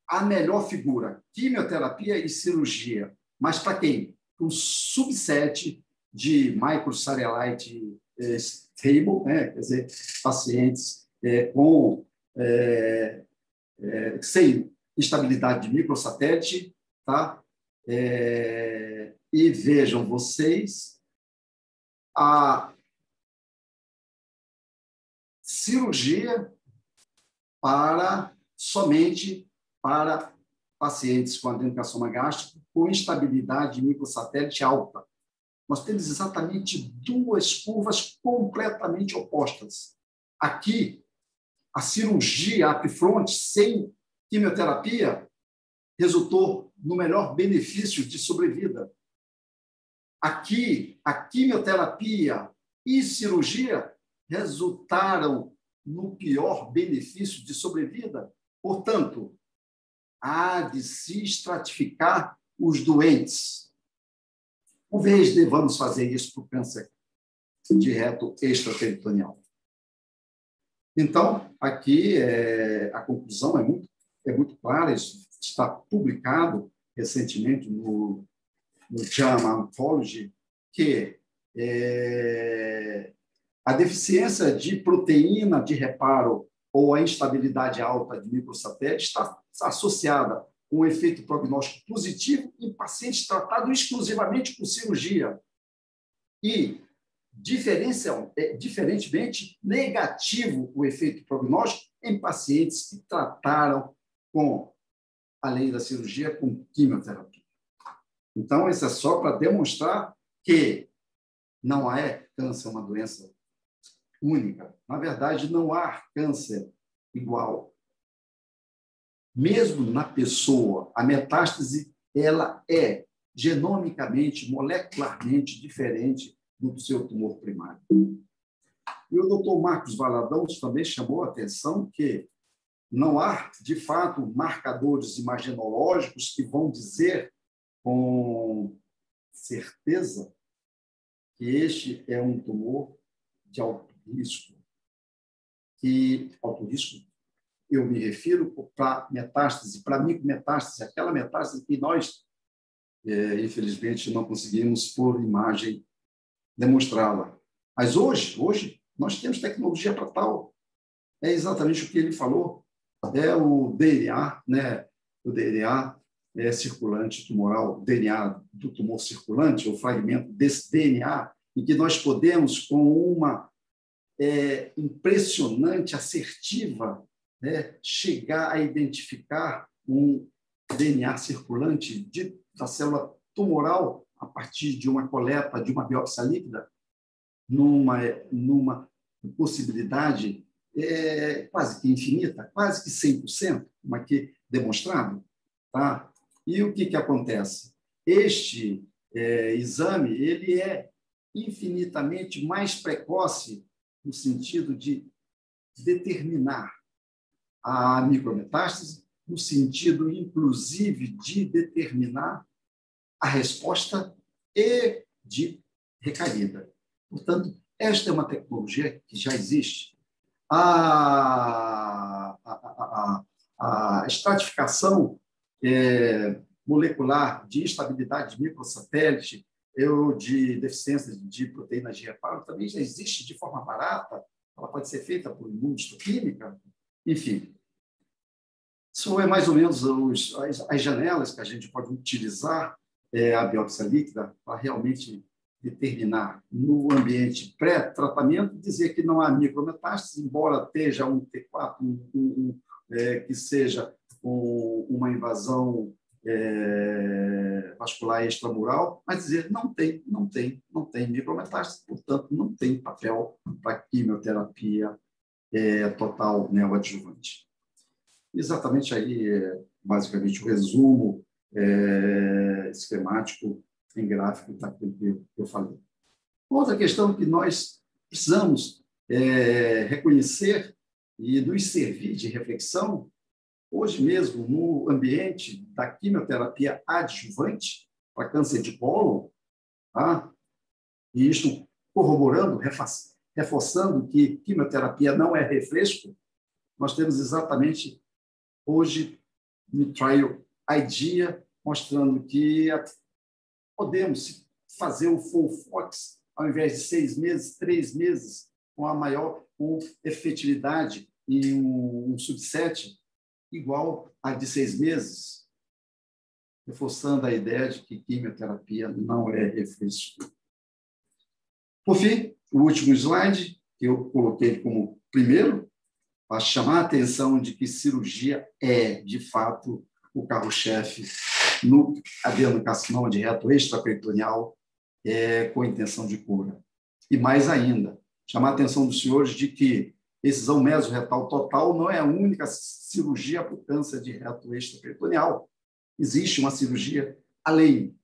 A melhor figura, quimioterapia e cirurgia. Mas para quem? Um subset de microsatellite stable, né? Quer dizer, pacientes sem estabilidade de microsatélite, tá? E vejam vocês a cirurgia somente para pacientes com adenocarcinoma gástrico com instabilidade de microsatélite alta. Nós temos exatamente duas curvas completamente opostas. Aqui, a cirurgia upfront sem quimioterapia resultou no melhor benefício de sobrevida. Aqui, a quimioterapia e cirurgia resultaram no pior benefício de sobrevida. Portanto, há de se estratificar os doentes. Por vez devamos fazer isso para o câncer de reto extraperitoneal. Então, aqui a conclusão é muito clara, isso está publicado recentemente no JAMA Oncology, que a deficiência de proteína de reparo ou a instabilidade alta de microsatélite está associada com um efeito prognóstico positivo em pacientes tratados exclusivamente com cirurgia e, diferentemente, negativo o efeito prognóstico em pacientes que trataram com, além da cirurgia, com quimioterapia. Então, isso é só para demonstrar que não é câncer uma doença única. Na verdade, não há câncer igual. Mesmo na pessoa, a metástase ela é genomicamente, molecularmente diferente do seu tumor primário. E o doutor Marcos Valadão também chamou a atenção que não há, de fato, marcadores imagenológicos que vão dizer com certeza que este é um tumor de alto risco. E alto risco, eu me refiro para metástase, para micrometástase, aquela metástase que nós, infelizmente, não conseguimos, por imagem, demonstrá-la. Mas hoje, nós temos tecnologia para tal. É exatamente o que ele falou. é o DNA, né? O DNA é circulante tumoral, o DNA do tumor circulante, o fragmento desse DNA, em que nós podemos, com uma impressionante, assertiva, né, chegar a identificar um DNA circulante da célula tumoral a partir de uma coleta, de uma biópsia líquida, numa possibilidade quase que infinita, quase que 100%, como aqui demonstrado. Tá? E o que acontece? Este exame ele é infinitamente mais precoce no sentido de determinar a micrometástase, no sentido, inclusive, de determinar a resposta e de recaída. Portanto, esta é uma tecnologia que já existe. A estratificação molecular de instabilidade de microsatélite ou de deficiência de proteína de reparo também já existe de forma barata, ela pode ser feita por imunohistoquímica, enfim. Isso é mais ou menos as janelas que a gente pode utilizar a biópsia líquida para realmente determinar no ambiente pré-tratamento, dizer que não há micrometástase, embora esteja um T4, que seja uma invasão vascular extramural, mas dizer não tem micrometástase, portanto, não tem papel para quimioterapia total neoadjuvante. Exatamente aí, basicamente, o resumo esquemático em gráfico daquilo que eu falei. Outra questão que nós precisamos reconhecer e nos servir de reflexão, hoje mesmo, no ambiente da quimioterapia adjuvante para câncer de colo, tá? E isto corroborando, reforçando que quimioterapia não é refresco, nós temos exatamente hoje no Trial IDEA, mostrando que podemos fazer o FOLFOX ao invés de 6 meses, 3 meses, com efetividade em um subset igual a de 6 meses, reforçando a ideia de que quimioterapia não é refresco. Por fim, o último slide, que eu coloquei como primeiro, para chamar a atenção de que cirurgia é, de fato, o carro-chefe no adenocarcinoma de reto extraperitoneal com intenção de cura. E mais ainda, chamar a atenção dos senhores de que excisão mesorretal total não é a única cirurgia para o câncer de reto extraperitoneal. Existe uma cirurgia além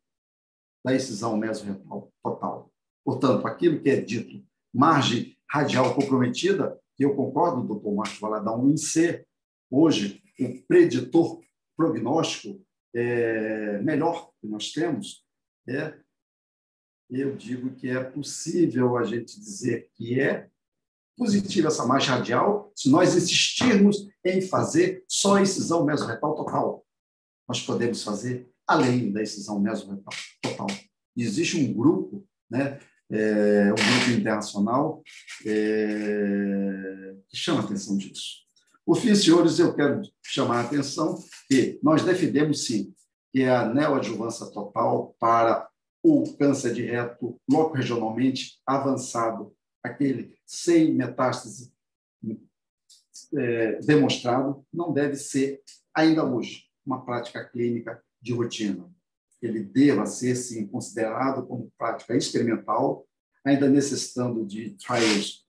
da excisão mesorretal total. Portanto, aquilo que é dito margem radial comprometida, que eu concordo, doutor Márcio Valadão, em ser hoje o preditor prognóstico melhor que nós temos, eu digo que é possível a gente dizer que é positiva essa margem radial se nós insistirmos em fazer só excisão mesorretal total. Nós podemos fazer além da excisão mesorretal total. E existe um grupo, né, um grupo internacional que chama a atenção disso. Por fim, senhores, eu quero chamar a atenção que nós defendemos, sim, que é a neoadjuvância total para o câncer de reto loco-regionalmente avançado, aquele sem metástase demonstrado, não deve ser, ainda hoje, uma prática clínica de rotina. Ele deva ser, sim, considerado como prática experimental, ainda necessitando de trials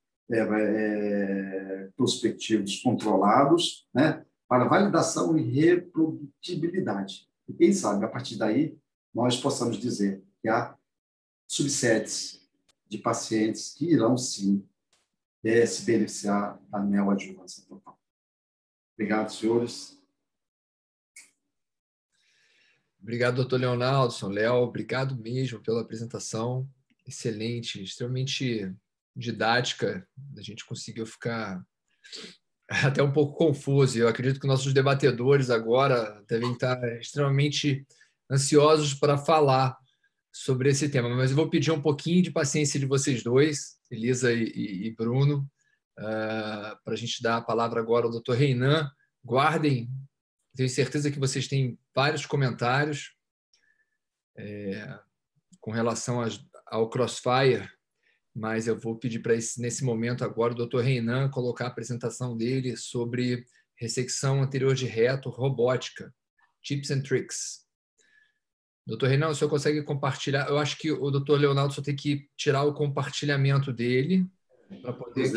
prospectivos controlados, né, para validação e reprodutibilidade. E quem sabe, a partir daí, nós possamos dizer que há subsets de pacientes que irão, sim, se beneficiar da neoadjuvância total. Obrigado, senhores. Obrigado, doutor Leonaldson. Léo, obrigado mesmo pela apresentação. Excelente, extremamente didática. A gente conseguiu ficar até um pouco confuso. Eu acredito que nossos debatedores agora devem estar extremamente ansiosos para falar sobre esse tema. Mas eu vou pedir um pouquinho de paciência de vocês dois, Elisa e Bruno, para a gente dar a palavra agora ao doutor Reinan, guardem. Tenho certeza que vocês têm vários comentários com relação ao Crossfire, mas eu vou pedir para nesse momento agora o Dr. Reinan colocar a apresentação dele sobre ressecção anterior de reto robótica, tips and tricks. Dr. Reinan, o senhor consegue compartilhar? Eu acho que o Dr. Leonardo só tem que tirar o compartilhamento dele para poder...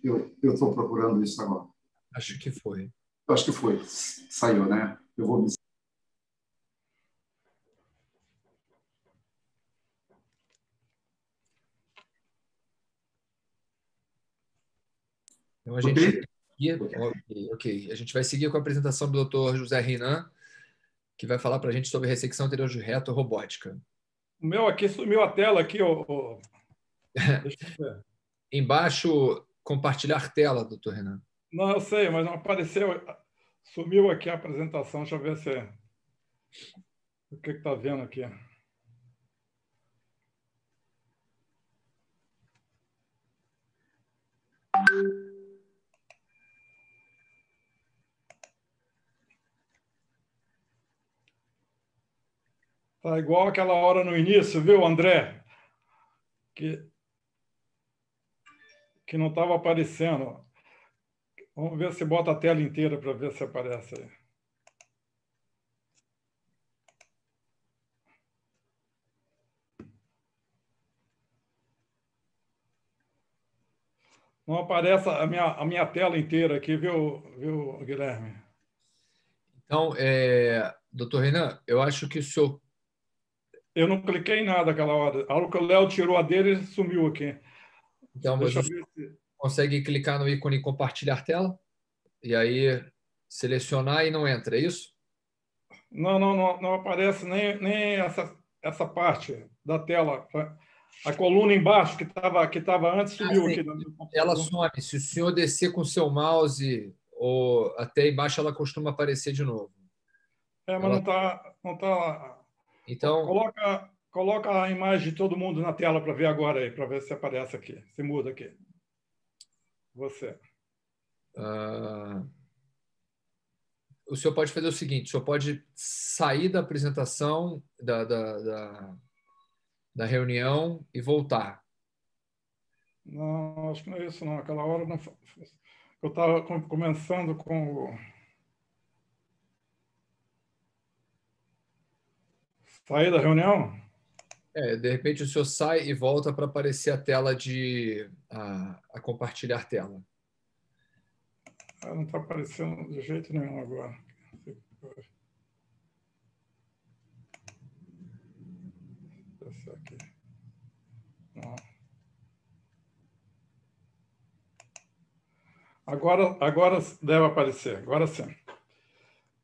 Eu estou procurando isso agora. Acho que foi. Eu acho que foi. Saiu, né? Eu vou... Então, a gente... Ok. A gente vai seguir com a apresentação do Dr. José Reinan, que vai falar para a gente sobre ressecção anterior de reto robótica. O meu aqui sumiu a tela aqui. Deixa eu ver. Embaixo, compartilhar tela, doutor Renan. Não, eu sei, mas não apareceu. Sumiu aqui a apresentação. Deixa eu ver se o que está vendo aqui. Tá igual aquela hora no início, viu, André? Que não estava aparecendo. Vamos ver se bota a tela inteira para ver se aparece aí. Não aparece a minha tela inteira aqui, viu, Guilherme? Então, doutor Renan, eu acho que o senhor... Eu não cliquei em nada aquela hora. A hora que o Léo tirou a dele, ele sumiu aqui. Então, você consegue clicar no ícone compartilhar tela? E aí selecionar e não entra, é isso? Não aparece nem essa parte da tela. A coluna embaixo, que estava antes, subiu aqui. Ela some. Se o senhor descer com o seu mouse ou até embaixo, ela costuma aparecer de novo. Mas não está... Então, coloca a imagem de todo mundo na tela para ver agora aí, para ver se aparece aqui, se muda aqui. Você. O senhor pode fazer o seguinte: o senhor pode sair da apresentação da reunião e voltar. Não, acho que não é isso, não. Aquela hora não... eu estava começando com o... Sair da reunião? De repente o senhor sai e volta para aparecer a tela a compartilhar tela. Não está aparecendo de jeito nenhum agora. Esse aqui. Não. Agora deve aparecer. Agora sim.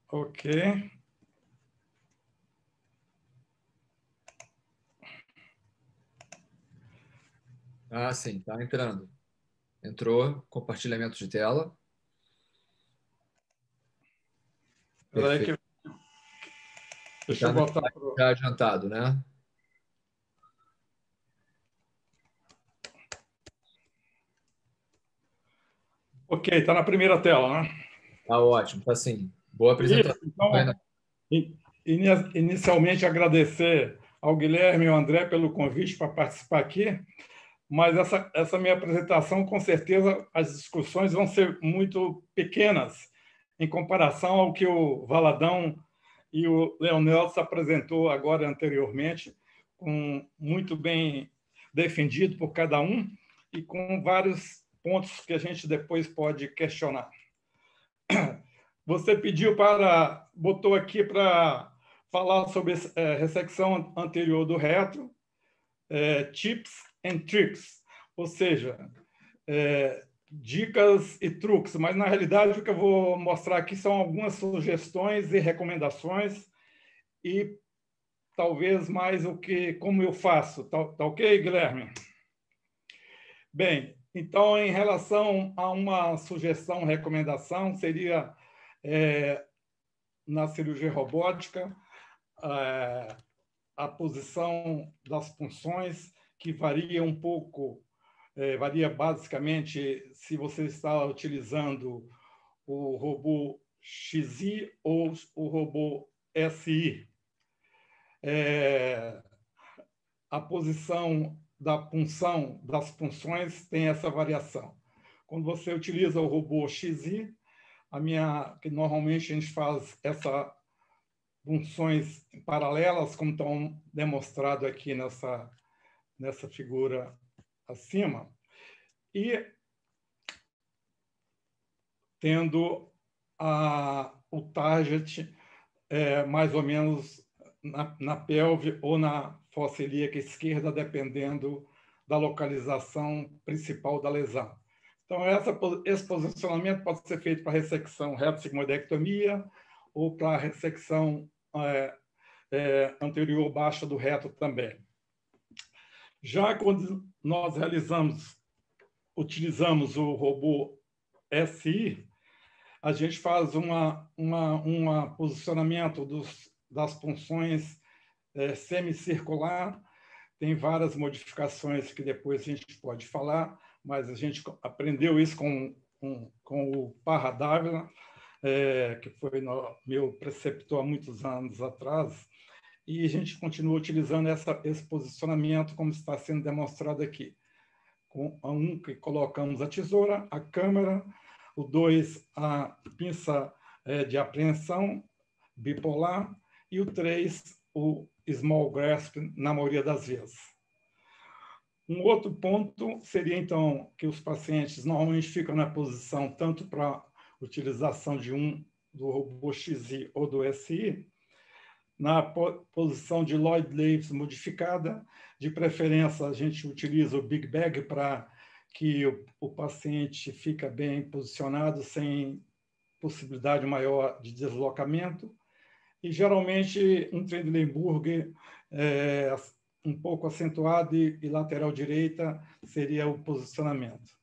Ok. Sim, está entrando. Entrou, compartilhamento de tela. Espera aí que... Deixa eu botar... Já adiantado, né? Ok, está na primeira tela, né? Tá ótimo, tá sim. Boa apresentação. Então, inicialmente agradecer ao Guilherme e ao André pelo convite para participar aqui, mas essa minha apresentação, com certeza, as discussões vão ser muito pequenas em comparação ao que o Valadão e o Leonel se apresentou agora anteriormente, muito bem defendido por cada um e com vários pontos que a gente depois pode questionar. Você botou aqui para falar sobre ressecção anterior do reto, tips and tricks, ou seja, dicas e truques, mas, na realidade, o que eu vou mostrar aqui são algumas sugestões e recomendações e, talvez, mais como eu faço. Tá ok, Guilherme? Bem, então, em relação a uma sugestão, recomendação, seria, na cirurgia robótica, a posição das punções, que varia um pouco, varia basicamente se você está utilizando o robô XI ou o robô SI. A posição da punção, das punções, tem essa variação. Quando você utiliza o robô XI, que normalmente a gente faz essas punções paralelas, como estão demonstrado aqui nessa figura acima, e tendo o target mais ou menos na pelve ou na fossa ilíaca esquerda, dependendo da localização principal da lesão. Então, esse posicionamento pode ser feito para ressecção reto-sigmoidectomia ou para ressecção anterior baixa do reto também. Já quando nós utilizamos o robô SI, a gente faz um posicionamento das punções semicircular. Tem várias modificações que depois a gente pode falar, mas a gente aprendeu isso com o Parra Dávila, que foi meu preceptor há muitos anos atrás, e a gente continua utilizando esse posicionamento como está sendo demonstrado aqui. Com que colocamos a tesoura, a câmera, o 2, a pinça de apreensão bipolar, e o 3, o small grasp, na maioria das vezes. Um outro ponto seria, então, que os pacientes normalmente ficam na posição tanto para utilização do robô XI ou do SI, na posição de Lloyd Davis modificada. De preferência, a gente utiliza o Big Bag para que o paciente fica bem posicionado, sem possibilidade maior de deslocamento. E, geralmente, um Trendelenburg um pouco acentuado e lateral direita seria o posicionamento.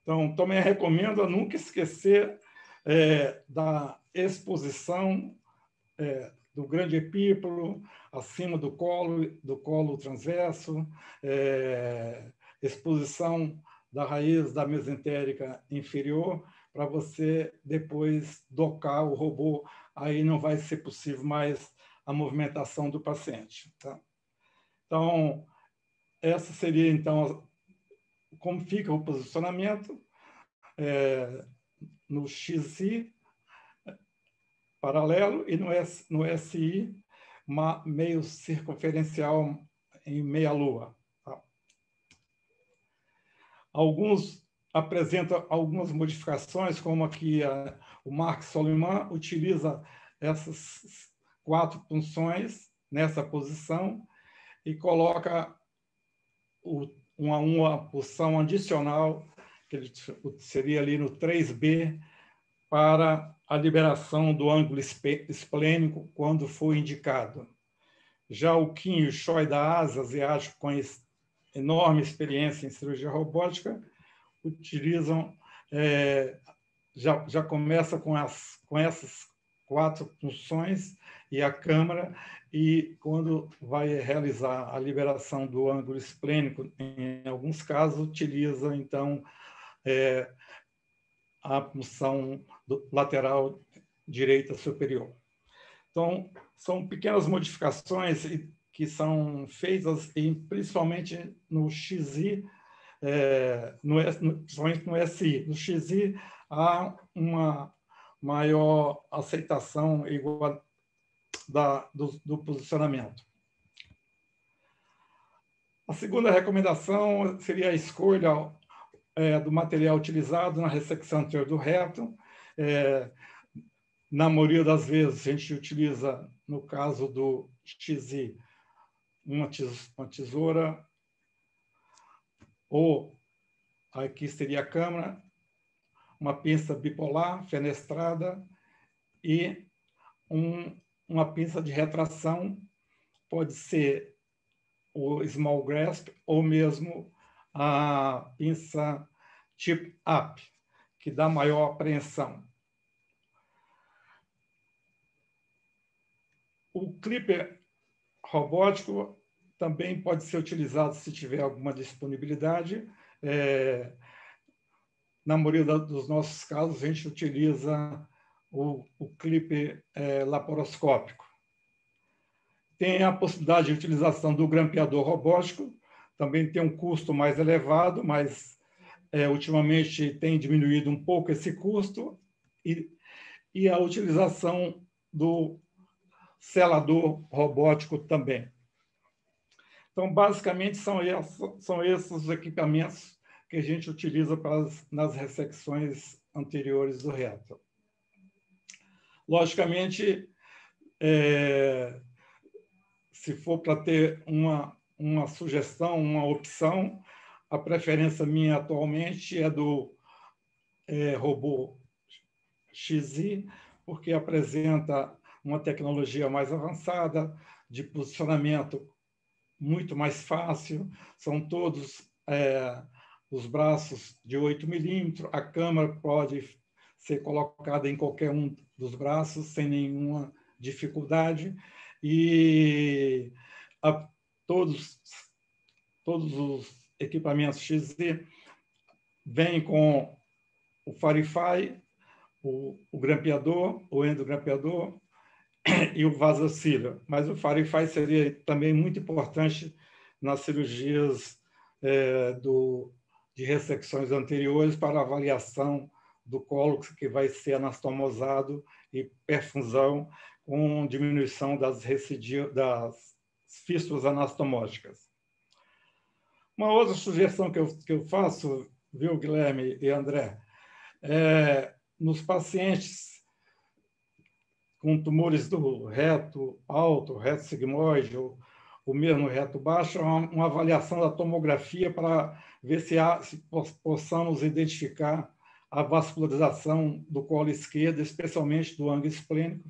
Então, também recomendo a nunca esquecer da exposição do grande epípolo acima do colo transverso, exposição da raiz da mesentérica inferior, para você depois docar o robô. Aí não vai ser possível mais a movimentação do paciente. Tá? Então, essa seria, então, como fica o posicionamento no XI paralelo e no SI meio circunferencial em meia-lua. Tá? Alguns apresentam algumas modificações, como aqui o Mark Soliman utiliza essas 4 punções nessa posição e coloca uma punção adicional, que seria ali no 3B, para a liberação do ângulo esplênico quando for indicado. Já o Kim e o Choi da Ásia asiático, com enorme experiência em cirurgia robótica, utilizam, já começa com essas 4 punções e a câmara, e quando vai realizar a liberação do ângulo esplênico, em alguns casos, utiliza, então, a punção lateral direita superior. Então, são pequenas modificações que são feitas, principalmente no XI, principalmente no SI. No XI, há uma maior aceitação igual do posicionamento. A segunda recomendação seria a escolha do material utilizado na ressecção anterior do reto. Na maioria das vezes, a gente utiliza, no caso do XI, uma tesoura, ou aqui seria a câmara, uma pinça bipolar fenestrada e uma pinça de retração, pode ser o small grasp ou mesmo a pinça tip up, que dá maior apreensão. O clipper robótico também pode ser utilizado se tiver alguma disponibilidade. na maioria dos nossos casos, a gente utiliza o clipe laparoscópico. Tem a possibilidade de utilização do grampeador robótico, também tem um custo mais elevado, mas ultimamente tem diminuído um pouco esse custo, e a utilização do selador robótico também. Então, basicamente, são esses os equipamentos que a gente utiliza nas ressecções anteriores do reto. Logicamente, se for para ter uma sugestão, uma opção, a preferência minha atualmente é do robô XY, porque apresenta uma tecnologia mais avançada, de posicionamento muito mais fácil, são todos os braços de 8 milímetros, a câmera pode ser colocada em qualquer um dos braços sem nenhuma dificuldade, e todos os equipamentos XZ vêm com o Firefly, o grampeador, o endogrampeador e o vasocílio. Mas o Firefly seria também muito importante nas cirurgias de ressecções anteriores para avaliação do colo que vai ser anastomosado e perfusão com diminuição das fístulas anastomóticas. Uma outra sugestão que eu faço, viu, Guilherme e André, nos pacientes com tumores do reto alto, reto sigmoide, ou mesmo reto baixo, uma avaliação da tomografia para ver se possamos identificar a vascularização do colo esquerdo, especialmente do ângulo esplênico,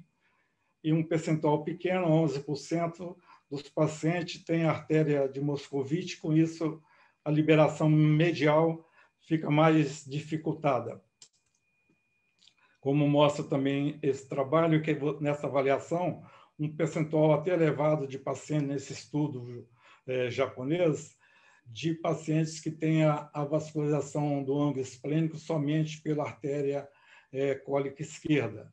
e um percentual pequeno, 11% dos pacientes têm artéria de Moscovite, com isso a liberação medial fica mais dificultada. Como mostra também esse trabalho, que nessa avaliação, um percentual até elevado de pacientes nesse estudo japonês, de pacientes que têm a vascularização do ângulo esplênico somente pela artéria cólica esquerda.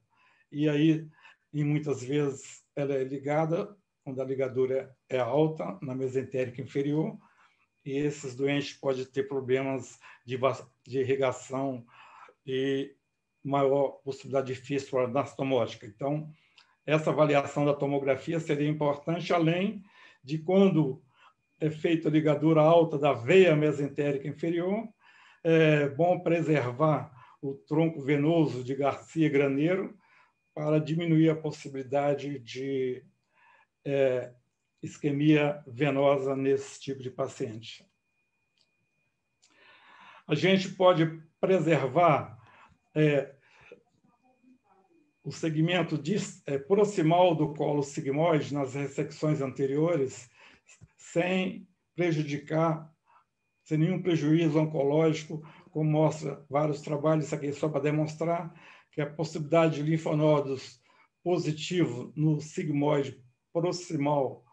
E aí, e muitas vezes, ela é ligada, quando a ligadura é alta, na mesentérica inferior, e esses doentes podem ter problemas de irrigação e maior possibilidade de fístula anastomótica. Então, essa avaliação da tomografia seria importante, além de quando é feita a ligadura alta da veia mesentérica inferior, é bom preservar o tronco venoso de Garcia Graneiro para diminuir a possibilidade de isquemia venosa nesse tipo de paciente. A gente pode preservar o segmento proximal do colo sigmoide nas ressecções anteriores sem prejudicar, sem nenhum prejuízo oncológico, como mostra vários trabalhos, isso aqui é só para demonstrar que a possibilidade de linfonodos positivos no sigmoide proximal,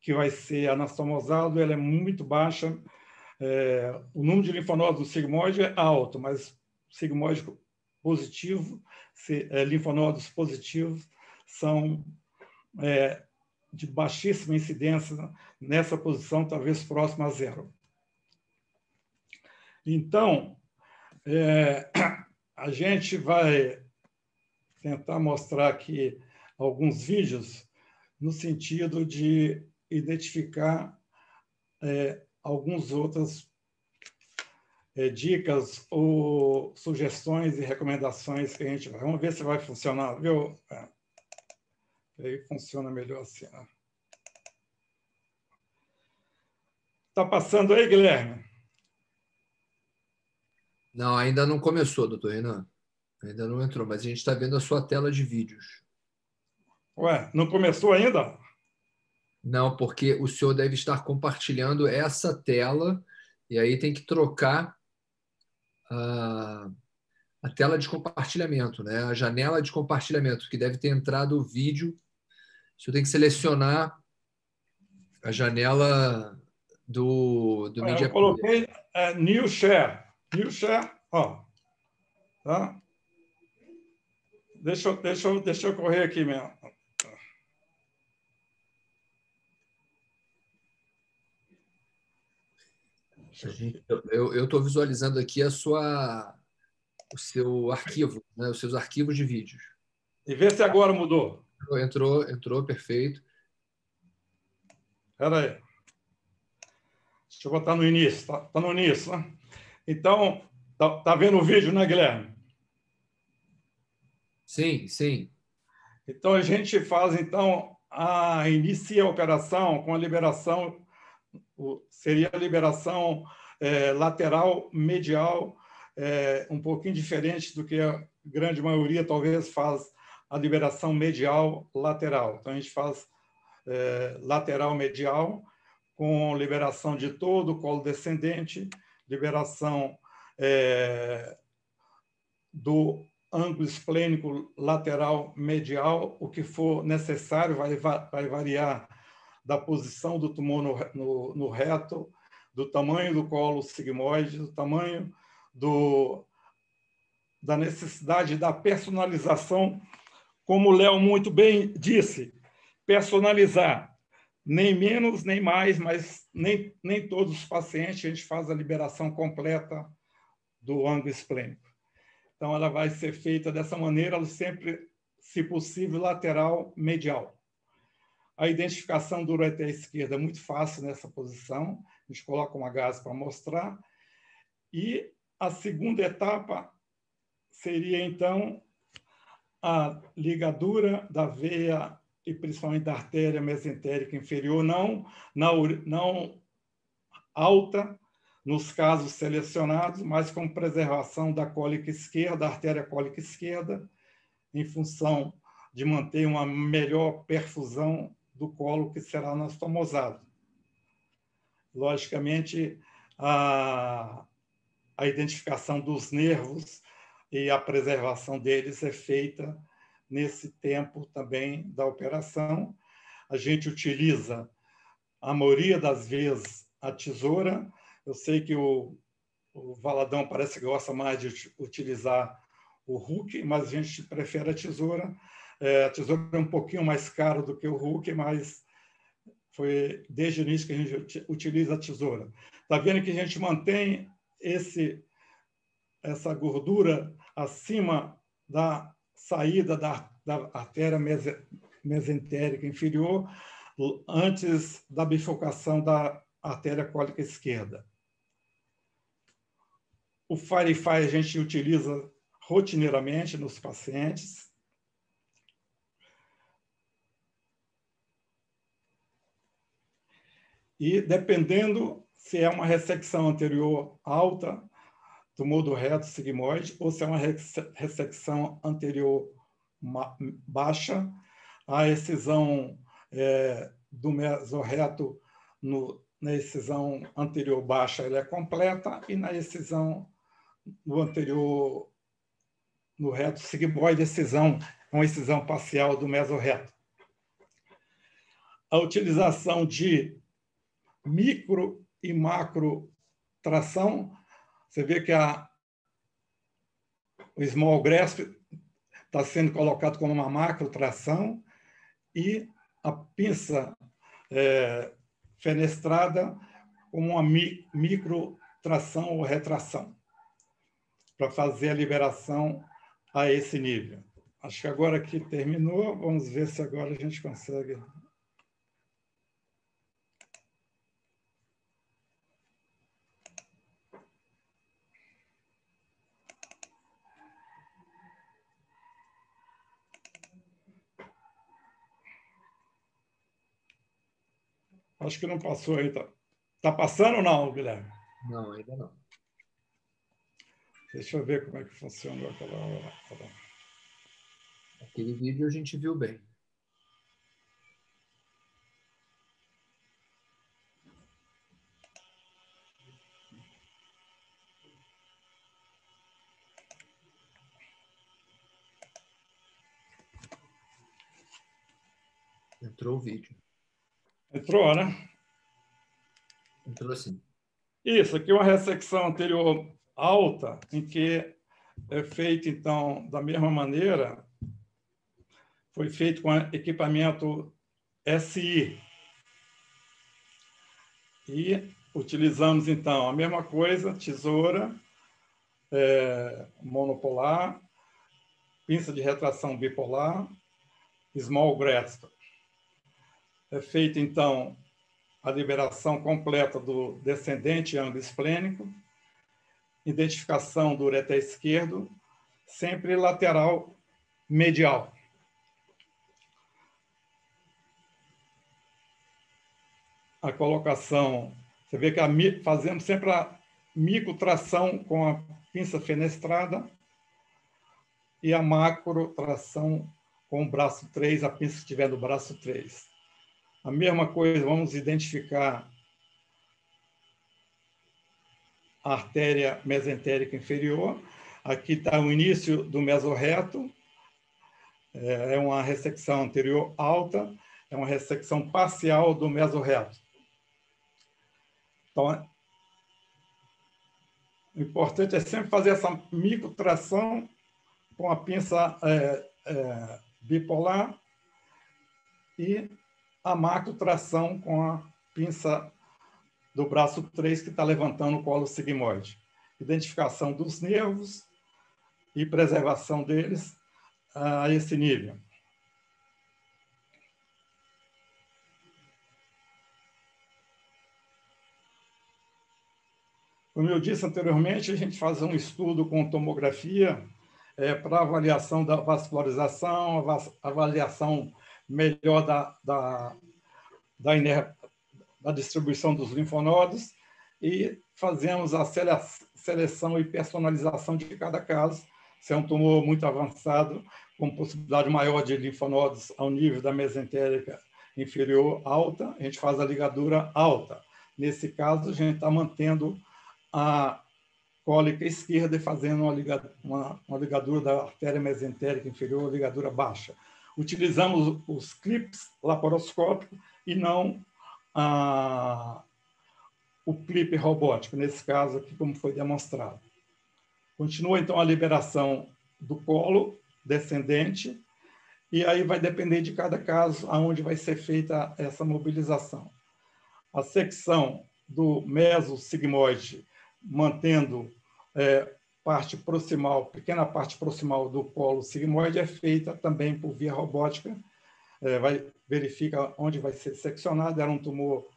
que vai ser anastomosado, ela é muito baixa. O número de linfonodos do sigmoide é alto, mas o sigmoide positivo, linfonodos positivos, são de baixíssima incidência nessa posição, talvez próxima a zero. Então, a gente vai tentar mostrar aqui alguns vídeos no sentido de identificar algumas outras dicas ou sugestões e recomendações que a gente vai. Vamos ver se vai funcionar, viu? Aí funciona melhor assim. Está passando aí, Guilherme? Não, ainda não começou, doutor Renan. Ainda não entrou, mas a gente está vendo a sua tela de vídeos. Ué, não começou ainda? Não, porque o senhor deve estar compartilhando essa tela e aí tem que trocar a tela de compartilhamento, né? A janela de compartilhamento, que deve ter entrado o vídeo. O senhor tem que selecionar a janela do Media Eu coloquei, New Share. New Share, ó. Tá? Deixa eu correr aqui mesmo. Eu estou visualizando aqui o seu arquivo, né? Os seus arquivos de vídeos. E vê se agora mudou. Entrou, perfeito. Espera aí. Deixa eu botar no início. Tá no início, né? Então, tá vendo o vídeo, né, Guilherme? Sim, sim. Então, a gente faz, inicia a operação com a liberação, seria a liberação lateral, medial, um pouquinho diferente do que a grande maioria talvez faz a liberação medial lateral. Então, a gente faz lateral medial, com liberação de todo o colo descendente, liberação do ângulo esplênico lateral medial, o que for necessário, vai variar da posição do tumor no reto, do tamanho do colo sigmoide, do tamanho da necessidade da personalização, como o Léo muito bem disse, personalizar, nem menos, nem mais, mas nem todos os pacientes a gente faz a liberação completa do ângulo esplênico. Então, ela vai ser feita dessa maneira, sempre, se possível, lateral medial. A identificação do ureter esquerdo é muito fácil nessa posição. A gente coloca uma gase para mostrar. E a segunda etapa seria, então, a ligadura da veia e principalmente da artéria mesentérica inferior, não alta, nos casos selecionados, mas com preservação da cólica esquerda, da artéria cólica esquerda, em função de manter uma melhor perfusão do colo que será anastomosado. Logicamente, a identificação dos nervos e a preservação deles é feita nesse tempo também da operação. A gente utiliza, a maioria das vezes, a tesoura. Eu sei que o Valadão parece que gosta mais de utilizar o Huck, mas a gente prefere a tesoura. A tesoura é um pouquinho mais cara do que o Huck, mas foi desde o início que a gente utiliza a tesoura. Está vendo que a gente mantém essa gordura acima da saída da artéria mesentérica inferior, antes da bifurcação da artéria cólica esquerda. O Firefly a gente utiliza rotineiramente nos pacientes. E, dependendo se é uma ressecção anterior alta, tumor do reto sigmoide, ou se é uma ressecção anterior baixa, a excisão do mesorreto na excisão anterior baixa ela é completa, e na excisão no anterior, no reto sigmoide, uma excisão parcial do mesorreto. A utilização de micro e macro tração, você vê que o small grasp está sendo colocado como uma macro tração, e a pinça fenestrada como uma micro tração ou retração, para fazer a liberação a esse nível. Acho que agora que terminou, vamos ver se agora a gente consegue. Acho que não passou aí. Tá passando ou não, Guilherme? Não, ainda não. Deixa eu ver como é que funcionou aquela hora. Aquele vídeo a gente viu bem. Entrou o vídeo. Entrou, né? Entrou sim. Isso, aqui é uma ressecção anterior alta, em que é feito, então, da mesma maneira, foi feito com equipamento SI. E utilizamos, então, a mesma coisa, tesoura, monopolar, pinça de retração bipolar, small grasp. É feita, então, a liberação completa do descendente ângulo esplênico, identificação do ureter esquerdo, sempre lateral medial. A colocação, você vê que fazemos sempre a microtração com a pinça fenestrada e a macrotração com o braço 3, a pinça que estiver no braço 3. A mesma coisa, vamos identificar a artéria mesentérica inferior. Aqui está o início do mesorreto, é uma ressecção anterior alta, é uma ressecção parcial do mesorreto. Então, o importante é sempre fazer essa microtração com a pinça bipolar e a macrotração com a pinça do braço 3 que está levantando o colo sigmoide. Identificação dos nervos e preservação deles a esse nível. Como eu disse anteriormente, a gente faz um estudo com tomografia para avaliação da vascularização, avaliação melhor da distribuição dos linfonodos e fazemos a seleção e personalização de cada caso. Se é um tumor muito avançado, com possibilidade maior de linfonodos ao nível da mesentérica inferior alta, a gente faz a ligadura alta. Nesse caso, a gente está mantendo a cólica esquerda e fazendo uma ligadura da artéria mesentérica inferior, ligadura baixa. Utilizamos os clips laparoscópicos e não o clipe robótico, nesse caso aqui, como foi demonstrado. Continua, então, a liberação do colo descendente, e aí vai depender de cada caso aonde vai ser feita essa mobilização. A secção do mesosigmoide, mantendo parte proximal, pequena parte proximal do colo sigmoide, é feita também por via robótica. Verifica onde vai ser seccionado. Era um tumor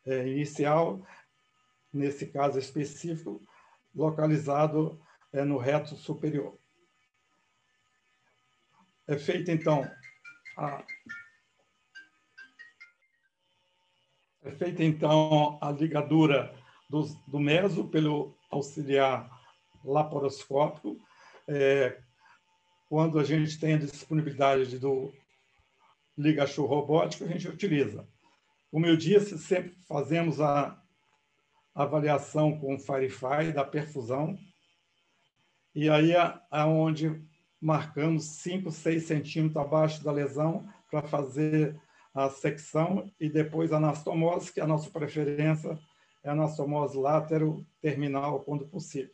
inicial, nesse caso específico, localizado no reto superior. É feita, então, a ligadura do meso pelo auxiliar laparoscópico. Quando a gente tem a disponibilidade do ligachu robótico, a gente utiliza. Como eu disse, sempre fazemos a avaliação com o Firefly da perfusão, e aí é onde marcamos 5, 6 centímetros abaixo da lesão para fazer a secção e depois a anastomose, que a nossa preferência é a anastomose látero-terminal, quando possível.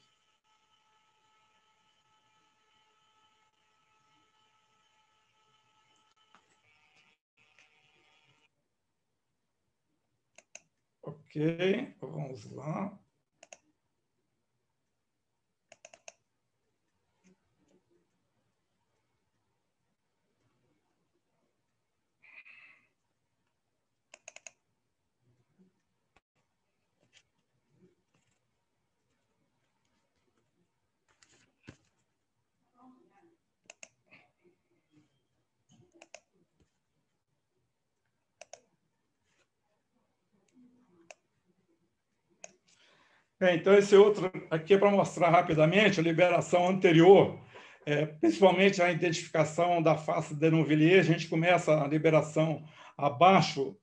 Ok, vamos lá. Então, esse outro aqui é para mostrar rapidamente a liberação anterior, principalmente a identificação da face de Denonvilliers. A gente começa a liberação abaixo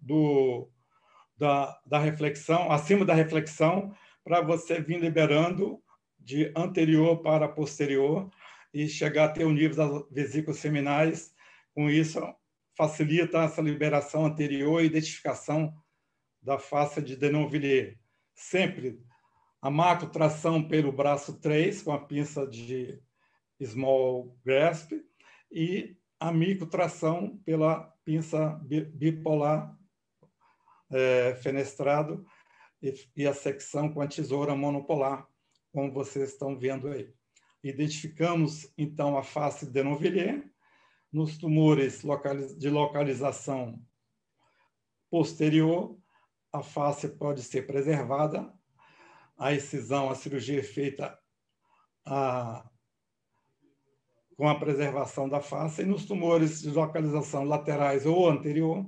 da reflexão, acima da reflexão, para você vir liberando de anterior para posterior e chegar até o nível das vesículas seminais. Com isso, facilita essa liberação anterior e identificação da face de Denonvilliers. Sempre a macrotração pelo braço 3, com a pinça de small grasp, e a microtração pela pinça bipolar fenestrado e a secção com a tesoura monopolar, como vocês estão vendo aí. Identificamos, então, a face de Denonvilliers. Nos tumores de localização posterior, a face pode ser preservada, a excisão, a cirurgia é feita com a preservação da face, e nos tumores de localização laterais ou anterior,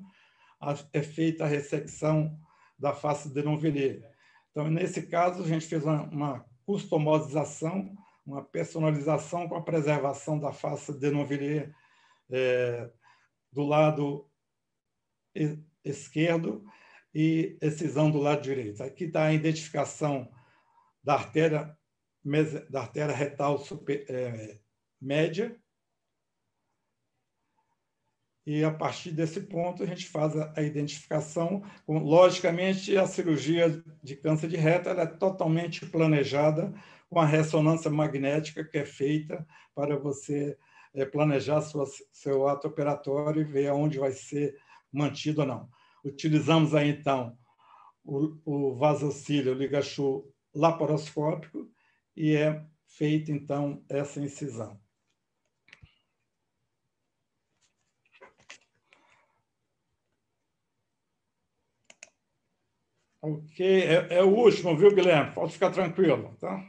é feita a ressecção da face de Denonvilliers. Então, nesse caso, a gente fez uma customização, uma personalização com a preservação da face de Denonvilliers do lado esquerdo e excisão do lado direito. Aqui está a identificação da artéria retal média, e a partir desse ponto a gente faz a identificação. Logicamente, a cirurgia de câncer de reto ela é totalmente planejada com a ressonância magnética que é feita para você planejar seu ato operatório e ver aonde vai ser mantido ou não. Utilizamos aí, então, o vasocílio ligachu laparoscópico e é feita, então, essa incisão. Ok, é o último, viu, Guilherme? Pode ficar tranquilo, tá?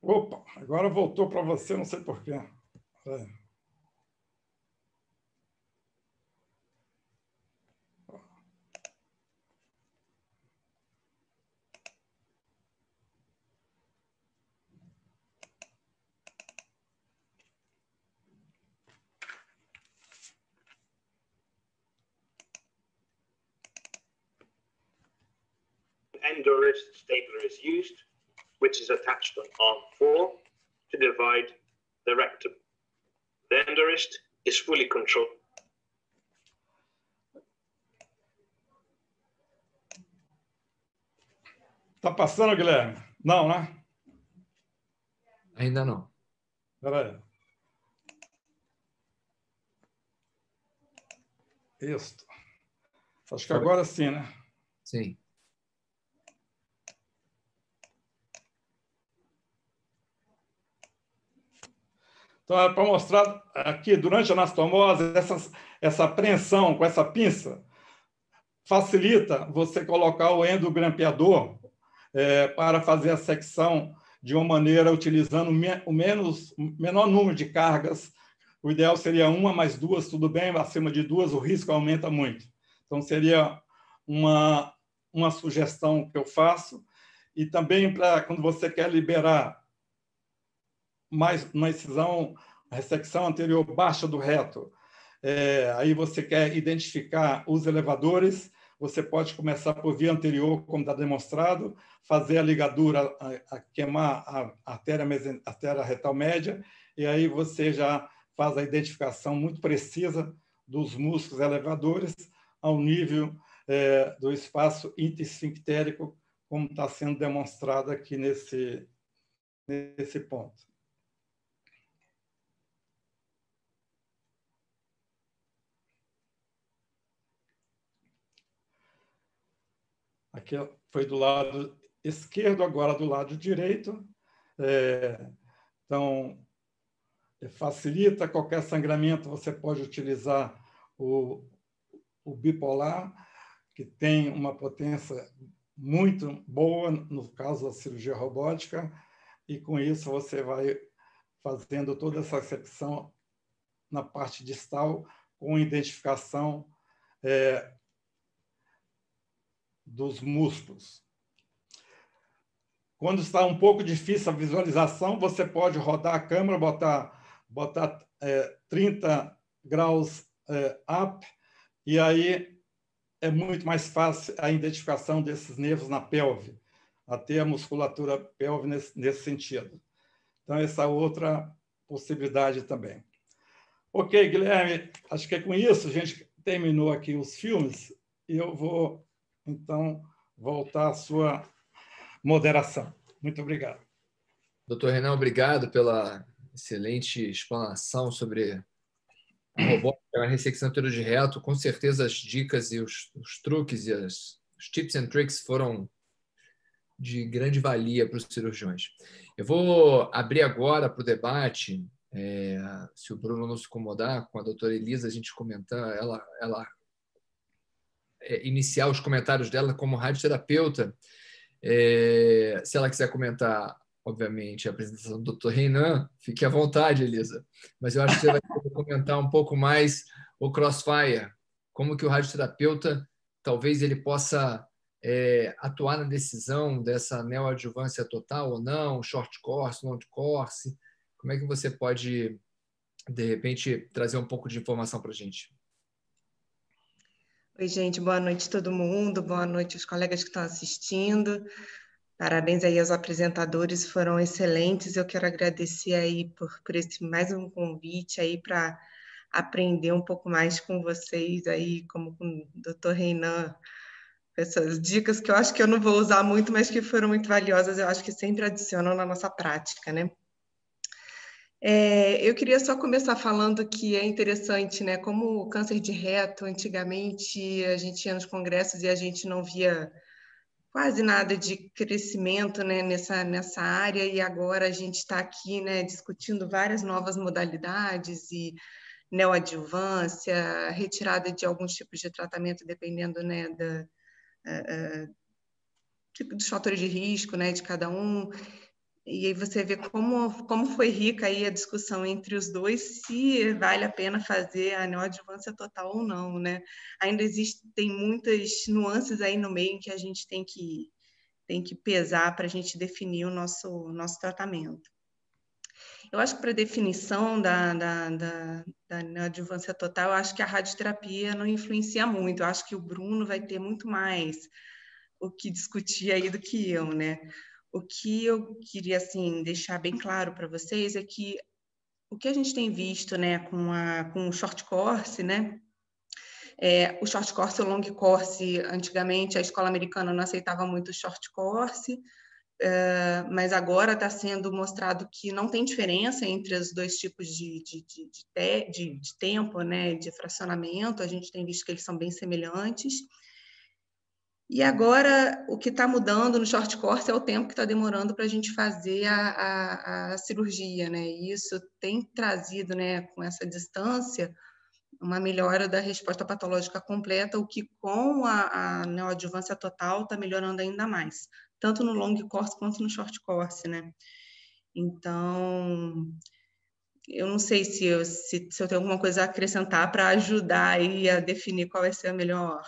Opa, agora voltou para você, não sei por quê. Endorist stapler is used, which is attached on arm 4 to divide the rectum. The endorist is fully controlled. Está passando, Guilherme? Não, né? Ainda não. Espera aí. Isso. Acho que agora sim, né? Sim. Então, é para mostrar aqui, durante a anastomose, essa apreensão com essa pinça facilita você colocar o endogrampeador para fazer a secção de uma maneira utilizando o menor número de cargas. O ideal seria uma mais duas, tudo bem, acima de duas o risco aumenta muito. Então, seria uma sugestão que eu faço. E também, para quando você quer liberar mais uma incisão, a ressecção anterior baixa do reto, aí você quer identificar os elevadores, você pode começar por via anterior, como está demonstrado, fazer a ligadura, a queimar a artéria retal média, e aí você já faz a identificação muito precisa dos músculos elevadores ao nível do espaço interesfinctérico, como está sendo demonstrado aqui nesse ponto. Aqui foi do lado esquerdo, agora do lado direito. Então, facilita qualquer sangramento, você pode utilizar o bipolar, que tem uma potência muito boa, no caso da cirurgia robótica, e com isso você vai fazendo toda essa secção na parte distal, com identificação dos músculos. Quando está um pouco difícil a visualização, você pode rodar a câmera, botar 30 graus up, e aí é muito mais fácil a identificação desses nervos na pelve, até a musculatura pelve nesse sentido. Então, essa é outra possibilidade também. Ok, Guilherme, acho que é com isso a gente terminou aqui os filmes e eu vou, então, voltar à sua moderação. Muito obrigado. Doutor Renan, obrigado pela excelente explanação sobre a robótica, a ressecção de reto. Com certeza as dicas e os truques e os tips and tricks foram de grande valia para os cirurgiões. Eu vou abrir agora para o debate, se o Bruno não se incomodar, com a doutora Elisa, a gente comentar, ela iniciar os comentários dela como radioterapeuta. Se ela quiser comentar, obviamente, a apresentação do Dr. Renan, fique à vontade, Elisa. Mas eu acho que você vai comentar um pouco mais o Crossfire, como que o radioterapeuta, talvez ele possa atuar na decisão dessa neoadjuvância total ou não, short course, long course. Como é que você pode, de repente, trazer um pouco de informação para a gente? Oi, gente, boa noite todo mundo, boa noite aos colegas que estão assistindo. Parabéns aí aos apresentadores, foram excelentes. Eu quero agradecer aí por esse mais um convite aí para aprender um pouco mais com vocês aí, como com o Dr. Renan, essas dicas que eu acho que eu não vou usar muito, mas que foram muito valiosas, eu acho que sempre adicionam na nossa prática, né? Eu queria só começar falando que é interessante, né? Como o câncer de reto, antigamente a gente ia nos congressos e a gente não via quase nada de crescimento, né, nessa área, e agora a gente está aqui, né, discutindo várias novas modalidades e neoadjuvância, retirada de alguns tipos de tratamento, dependendo, né, dos fatores de risco, né, de cada um. E aí você vê como foi rica aí a discussão entre os dois, se vale a pena fazer a neoadjuvância total ou não, né? Ainda existem muitas nuances aí no meio em que a gente tem que pesar para a gente definir o nosso tratamento. Eu acho que para a definição da neoadjuvância total, eu acho que a radioterapia não influencia muito. Eu acho que o Bruno vai ter muito mais o que discutir aí do que eu, né? O que eu queria, assim, deixar bem claro para vocês é que o que a gente tem visto, né, com o short course, né, o short course e o long course, antigamente a escola americana não aceitava muito o short course, mas agora está sendo mostrado que não tem diferença entre os dois tipos de tempo, né, de fracionamento, a gente tem visto que eles são bem semelhantes. E agora, o que está mudando no short course é o tempo que está demorando para a gente fazer a cirurgia, né? E isso tem trazido, né, com essa distância, uma melhora da resposta patológica completa, o que com a neoadjuvância total está melhorando ainda mais, tanto no long course quanto no short course, né? Então, eu não sei se eu tenho alguma coisa a acrescentar para ajudar aí a definir qual vai ser a melhor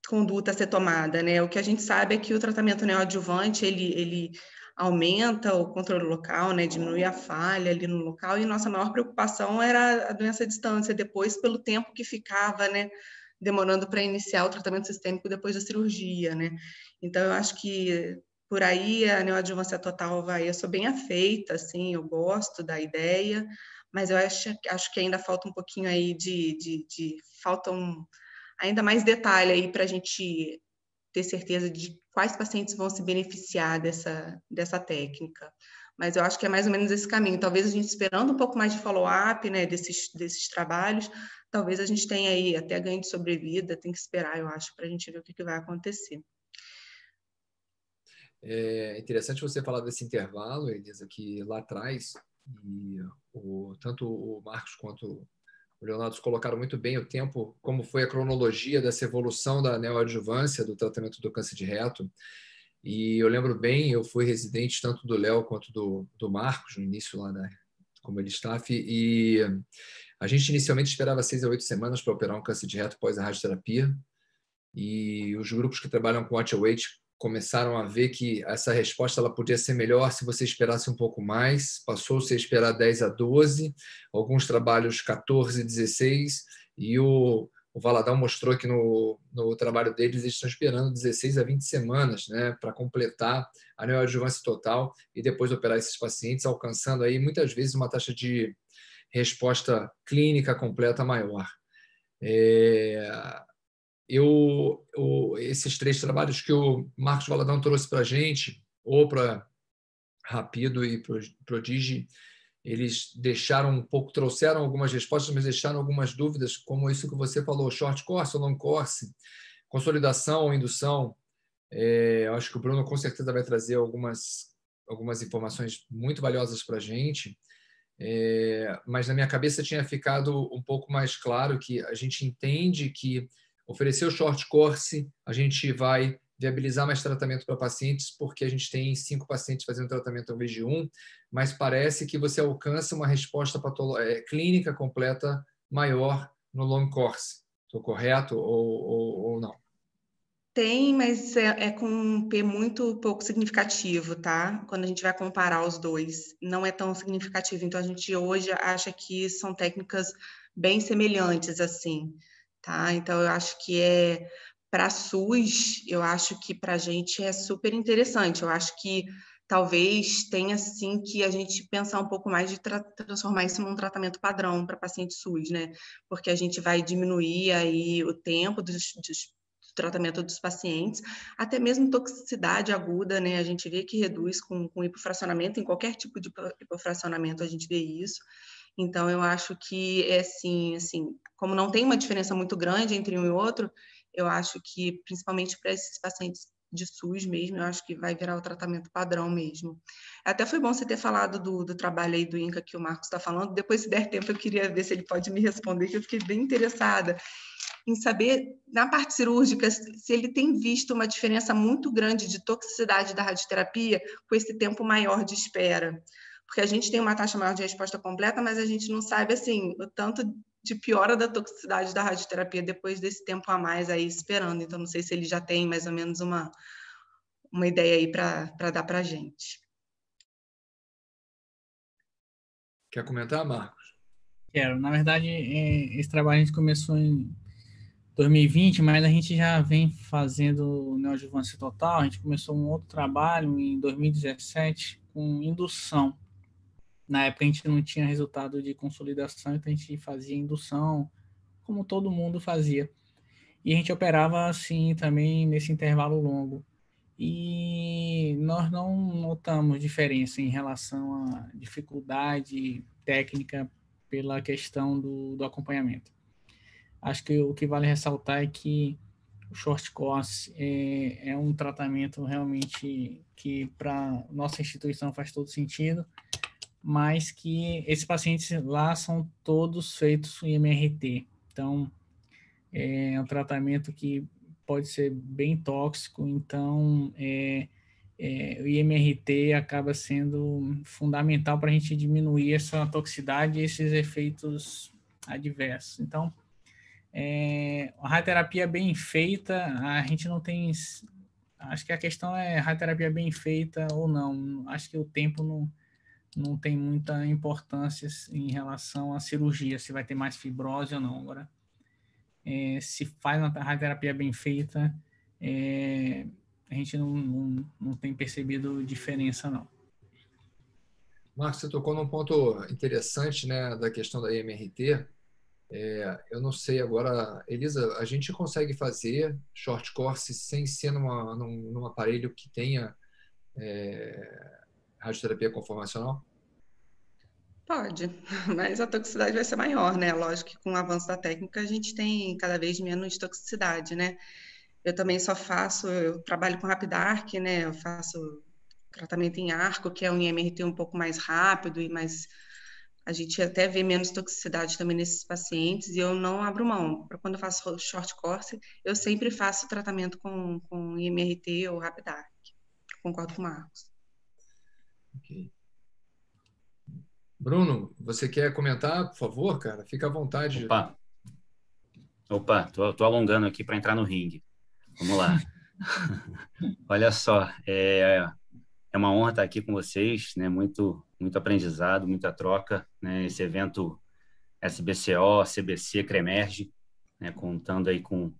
conduta a ser tomada, né? O que a gente sabe é que o tratamento neoadjuvante, ele aumenta o controle local, né? Diminui a falha ali no local, e nossa maior preocupação era a doença à distância, depois pelo tempo que ficava, né? Demorando para iniciar o tratamento sistêmico depois da cirurgia, né? Então, eu acho que por aí a neoadjuvância total vai, eu sou bem afeita, assim, eu gosto da ideia, mas eu acho que ainda falta um pouquinho aí falta ainda mais detalhe aí para a gente ter certeza de quais pacientes vão se beneficiar dessa técnica. Mas eu acho que é mais ou menos esse caminho. Talvez a gente esperando um pouco mais de follow-up, né, desses trabalhos, talvez a gente tenha aí até ganho de sobrevida, tem que esperar, eu acho, para a gente ver o que vai acontecer. É interessante você falar desse intervalo, Elisa, que lá atrás, e tanto o Marcos quanto o Leonardo colocaram muito bem o tempo, como foi a cronologia dessa evolução da neoadjuvância do tratamento do câncer de reto. E eu lembro bem, eu fui residente tanto do Léo quanto do Marcos, no início lá, né, como ele staff, e a gente inicialmente esperava 6 a 8 semanas para operar um câncer de reto pós a radioterapia, e os grupos que trabalham com watch await começaram a ver que essa resposta ela podia ser melhor se você esperasse um pouco mais, passou-se a esperar 10 a 12, alguns trabalhos 14, 16, e o o Valadão mostrou que no trabalho deles eles estão esperando 16 a 20 semanas, né, para completar a neoadjuvância total e depois operar esses pacientes, alcançando aí muitas vezes uma taxa de resposta clínica completa maior. Esses 3 trabalhos que o Marcos Valadão trouxe para a gente, ou para Rapido e Prodigy, eles deixaram um pouco, trouxeram algumas respostas, mas deixaram algumas dúvidas, como isso que você falou, short course ou long course, consolidação ou indução. Eu acho que o Bruno com certeza vai trazer algumas informações muito valiosas para a gente, mas na minha cabeça tinha ficado um pouco mais claro que a gente entende que oferecer o short course, a gente vai viabilizar mais tratamento para pacientes, porque a gente tem 5 pacientes fazendo tratamento ao invés de 1, mas parece que você alcança uma resposta clínica completa maior no long course. Estou correto ou não? Tem, mas é com um P muito pouco significativo, tá? Quando a gente vai comparar os dois, não é tão significativo. Então, a gente hoje acha que são técnicas bem semelhantes, assim, tá? Então, eu acho que para SUS, eu acho que para a gente é super interessante. Eu acho que talvez tenha, sim, que a gente pensar um pouco mais de transformar isso num tratamento padrão para paciente SUS, né? Porque a gente vai diminuir aí o tempo do tratamento dos pacientes, até mesmo toxicidade aguda, né? A gente vê que reduz com hipofracionamento, em qualquer tipo de hipofracionamento a gente vê isso. Então, eu acho que assim, como não tem uma diferença muito grande entre um e outro, eu acho que, principalmente para esses pacientes de SUS mesmo, eu acho que vai virar o tratamento padrão mesmo. Até foi bom você ter falado do trabalho aí do INCA que o Marcos está falando. Depois, se der tempo, eu queria ver se ele pode me responder, que eu fiquei bem interessada em saber, na parte cirúrgica, se ele tem visto uma diferença muito grande de toxicidade da radioterapia com esse tempo maior de espera. Porque a gente tem uma taxa maior de resposta completa, mas a gente não sabe, assim, o tanto de piora da toxicidade da radioterapia depois desse tempo a mais aí esperando. Então, não sei se ele já tem mais ou menos uma ideia aí para dar para a gente. Quer comentar, Marcos? Quero. Na verdade, esse trabalho a gente começou em 2020, mas a gente já vem fazendo neoadjuvância total. A gente começou um outro trabalho em 2017 com indução. Na época a gente não tinha resultado de consolidação, então a gente fazia indução, como todo mundo fazia. E a gente operava assim também nesse intervalo longo. E nós não notamos diferença em relação à dificuldade técnica pela questão do acompanhamento. Acho que o que vale ressaltar é que o short course é um tratamento realmente que para nossa instituição faz todo sentido, mas que esses pacientes lá são todos feitos em MRT. Então, é um tratamento que pode ser bem tóxico, então o IMRT acaba sendo fundamental para a gente diminuir essa toxicidade e esses efeitos adversos. Então, a radioterapia bem feita, a gente não tem... Acho que a questão é radioterapia bem feita ou não. Acho que o tempo não tem muita importância em relação à cirurgia, se vai ter mais fibrose ou não. Agora, se faz uma radioterapia bem feita, a gente não tem percebido diferença, não. Marcos, você tocou num ponto interessante, né, da questão da IMRT. Eu não sei agora, Elisa, a gente consegue fazer short course sem ser num aparelho que tenha radioterapia conformacional? Pode, mas a toxicidade vai ser maior, né? Lógico que com o avanço da técnica a gente tem cada vez menos toxicidade, né? Eu também eu trabalho com Rapidarc, né? Eu faço tratamento em arco, que é um IMRT um pouco mais rápido, mas a gente até vê menos toxicidade também nesses pacientes, e eu não abro mão. Quando eu faço short course, eu sempre faço tratamento com IMRT ou Rapidarc. Concordo com o Marcos. Okay. Bruno, você quer comentar, por favor, cara? Fica à vontade. Opa, tô alongando aqui para entrar no ringue. Vamos lá. Olha só, é uma honra estar aqui com vocês, né? Muito aprendizado, muita troca, né? Esse evento SBCO, CBC, CREMERGE, né, contando aí com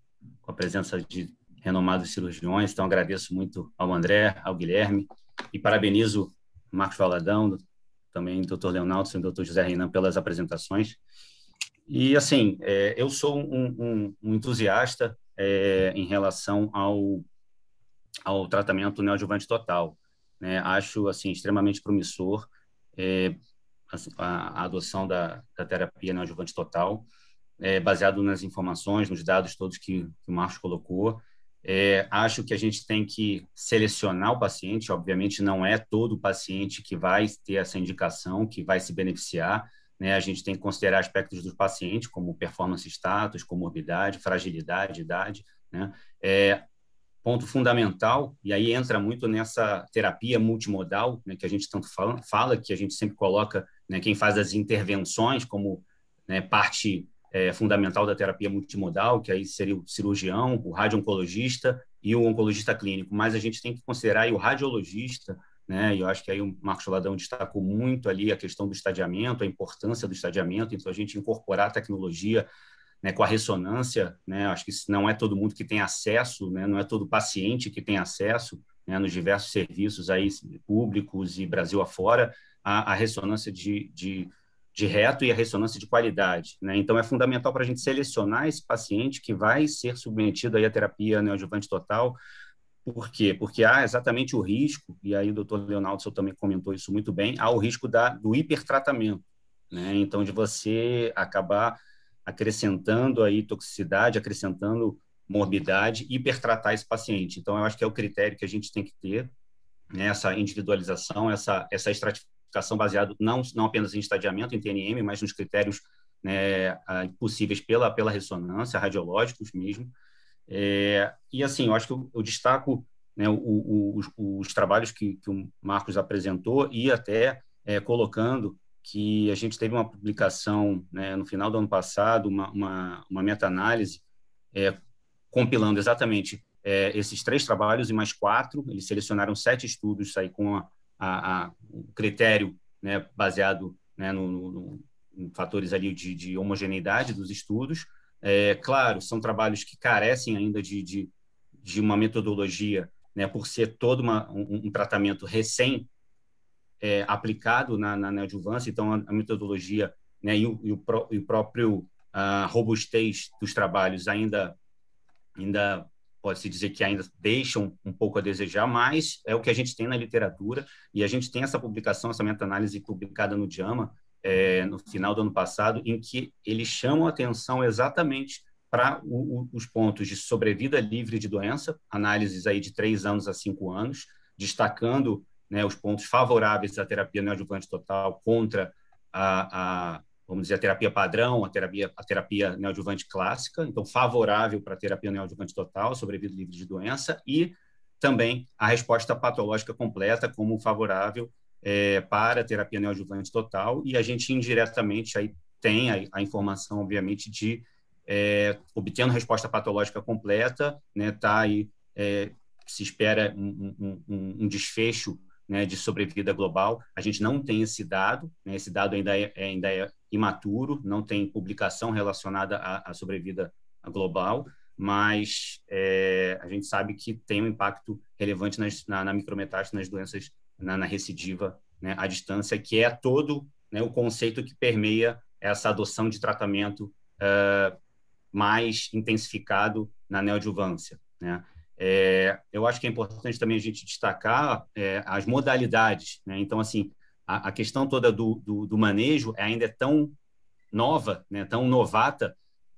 a presença de renomados cirurgiões. Então, agradeço muito ao André, ao Guilherme, e parabenizo o Marcos Valadão, também o Dr. Leonardo e o Dr. José Reinan pelas apresentações. E, assim, eu sou um entusiasta em relação ao tratamento neoadjuvante total, né? Acho, assim, extremamente promissor a adoção da terapia neoadjuvante total, baseado nas informações, nos dados todos que o Marcos colocou. Acho que a gente tem que selecionar o paciente. Obviamente, não é todo paciente que vai ter essa indicação, que vai se beneficiar, né? A gente tem que considerar aspectos do paciente, como performance status, comorbidade, fragilidade, idade, né? Ponto fundamental, e aí entra muito nessa terapia multimodal, né, que a gente tanto fala, que a gente sempre coloca, né, quem faz as intervenções como, né, parte fundamental da terapia multimodal, que aí seria o cirurgião, o radio-oncologista e o oncologista clínico, mas a gente tem que considerar aí o radiologista, né, e eu acho que aí o Marcos Valadão destacou muito ali a questão do estadiamento, a importância do estadiamento, então a gente incorporar a tecnologia, né, com a ressonância, né, acho que não é todo mundo que tem acesso, né, não é todo paciente que tem acesso, né, nos diversos serviços aí públicos e Brasil afora, a ressonância de reto e a ressonância de qualidade, né? Então, é fundamental para a gente selecionar esse paciente que vai ser submetido aí à terapia neoadjuvante total. Por quê? Porque há exatamente o risco, e aí o doutor Leonardo também comentou isso muito bem, há o risco do hipertratamento, né? Então, de você acabar acrescentando aí toxicidade, acrescentando morbidade, hipertratar esse paciente. Então, eu acho que é o critério que a gente tem que ter, né? Essa individualização, essa estratificação baseada não apenas em estadiamento, em TNM, mas nos critérios, né, possíveis pela ressonância, radiológicos mesmo. E, assim, eu acho que eu destaco, né, os trabalhos que o Marcos apresentou e até colocando que a gente teve uma publicação, né, no final do ano passado, uma meta-análise compilando exatamente esses 3 trabalhos e mais 4. Eles selecionaram 7 estudos aí com o critério, né, baseado, né, em fatores ali de homogeneidade dos estudos. Claro, são trabalhos que carecem ainda de uma metodologia, né, por ser todo um tratamento recém aplicado na neoadjuvância. Então, a metodologia, né, e o próprio robustez dos trabalhos ainda pode-se dizer que ainda deixam um pouco a desejar, mas é o que a gente tem na literatura, e a gente tem essa publicação, essa meta-análise publicada no JAMA, no final do ano passado, em que eles chamam a atenção exatamente para os pontos de sobrevida livre de doença, análises aí de 3 anos a 5 anos, destacando, né, os pontos favoráveis à terapia neoadjuvante total contra vamos dizer, a terapia padrão, a terapia neoadjuvante clássica, então favorável para a terapia neoadjuvante total, sobrevida livre de doença, e também a resposta patológica completa como favorável para a terapia neoadjuvante total, e a gente indiretamente aí tem a informação, obviamente, de obtendo resposta patológica completa, né, tá aí, se espera um desfecho, né, de sobrevida global. A gente não tem esse dado, né, esse dado ainda é imaturo, não tem publicação relacionada à sobrevida global, mas a gente sabe que tem um impacto relevante na micrometástase, nas doenças, na recidiva, né, à distância, que é todo, né, o conceito que permeia essa adoção de tratamento mais intensificado na neoadjuvância, né? Eu acho que é importante também a gente destacar as modalidades, né? Então, assim, a questão toda do manejo ainda é tão nova, né, tão novata,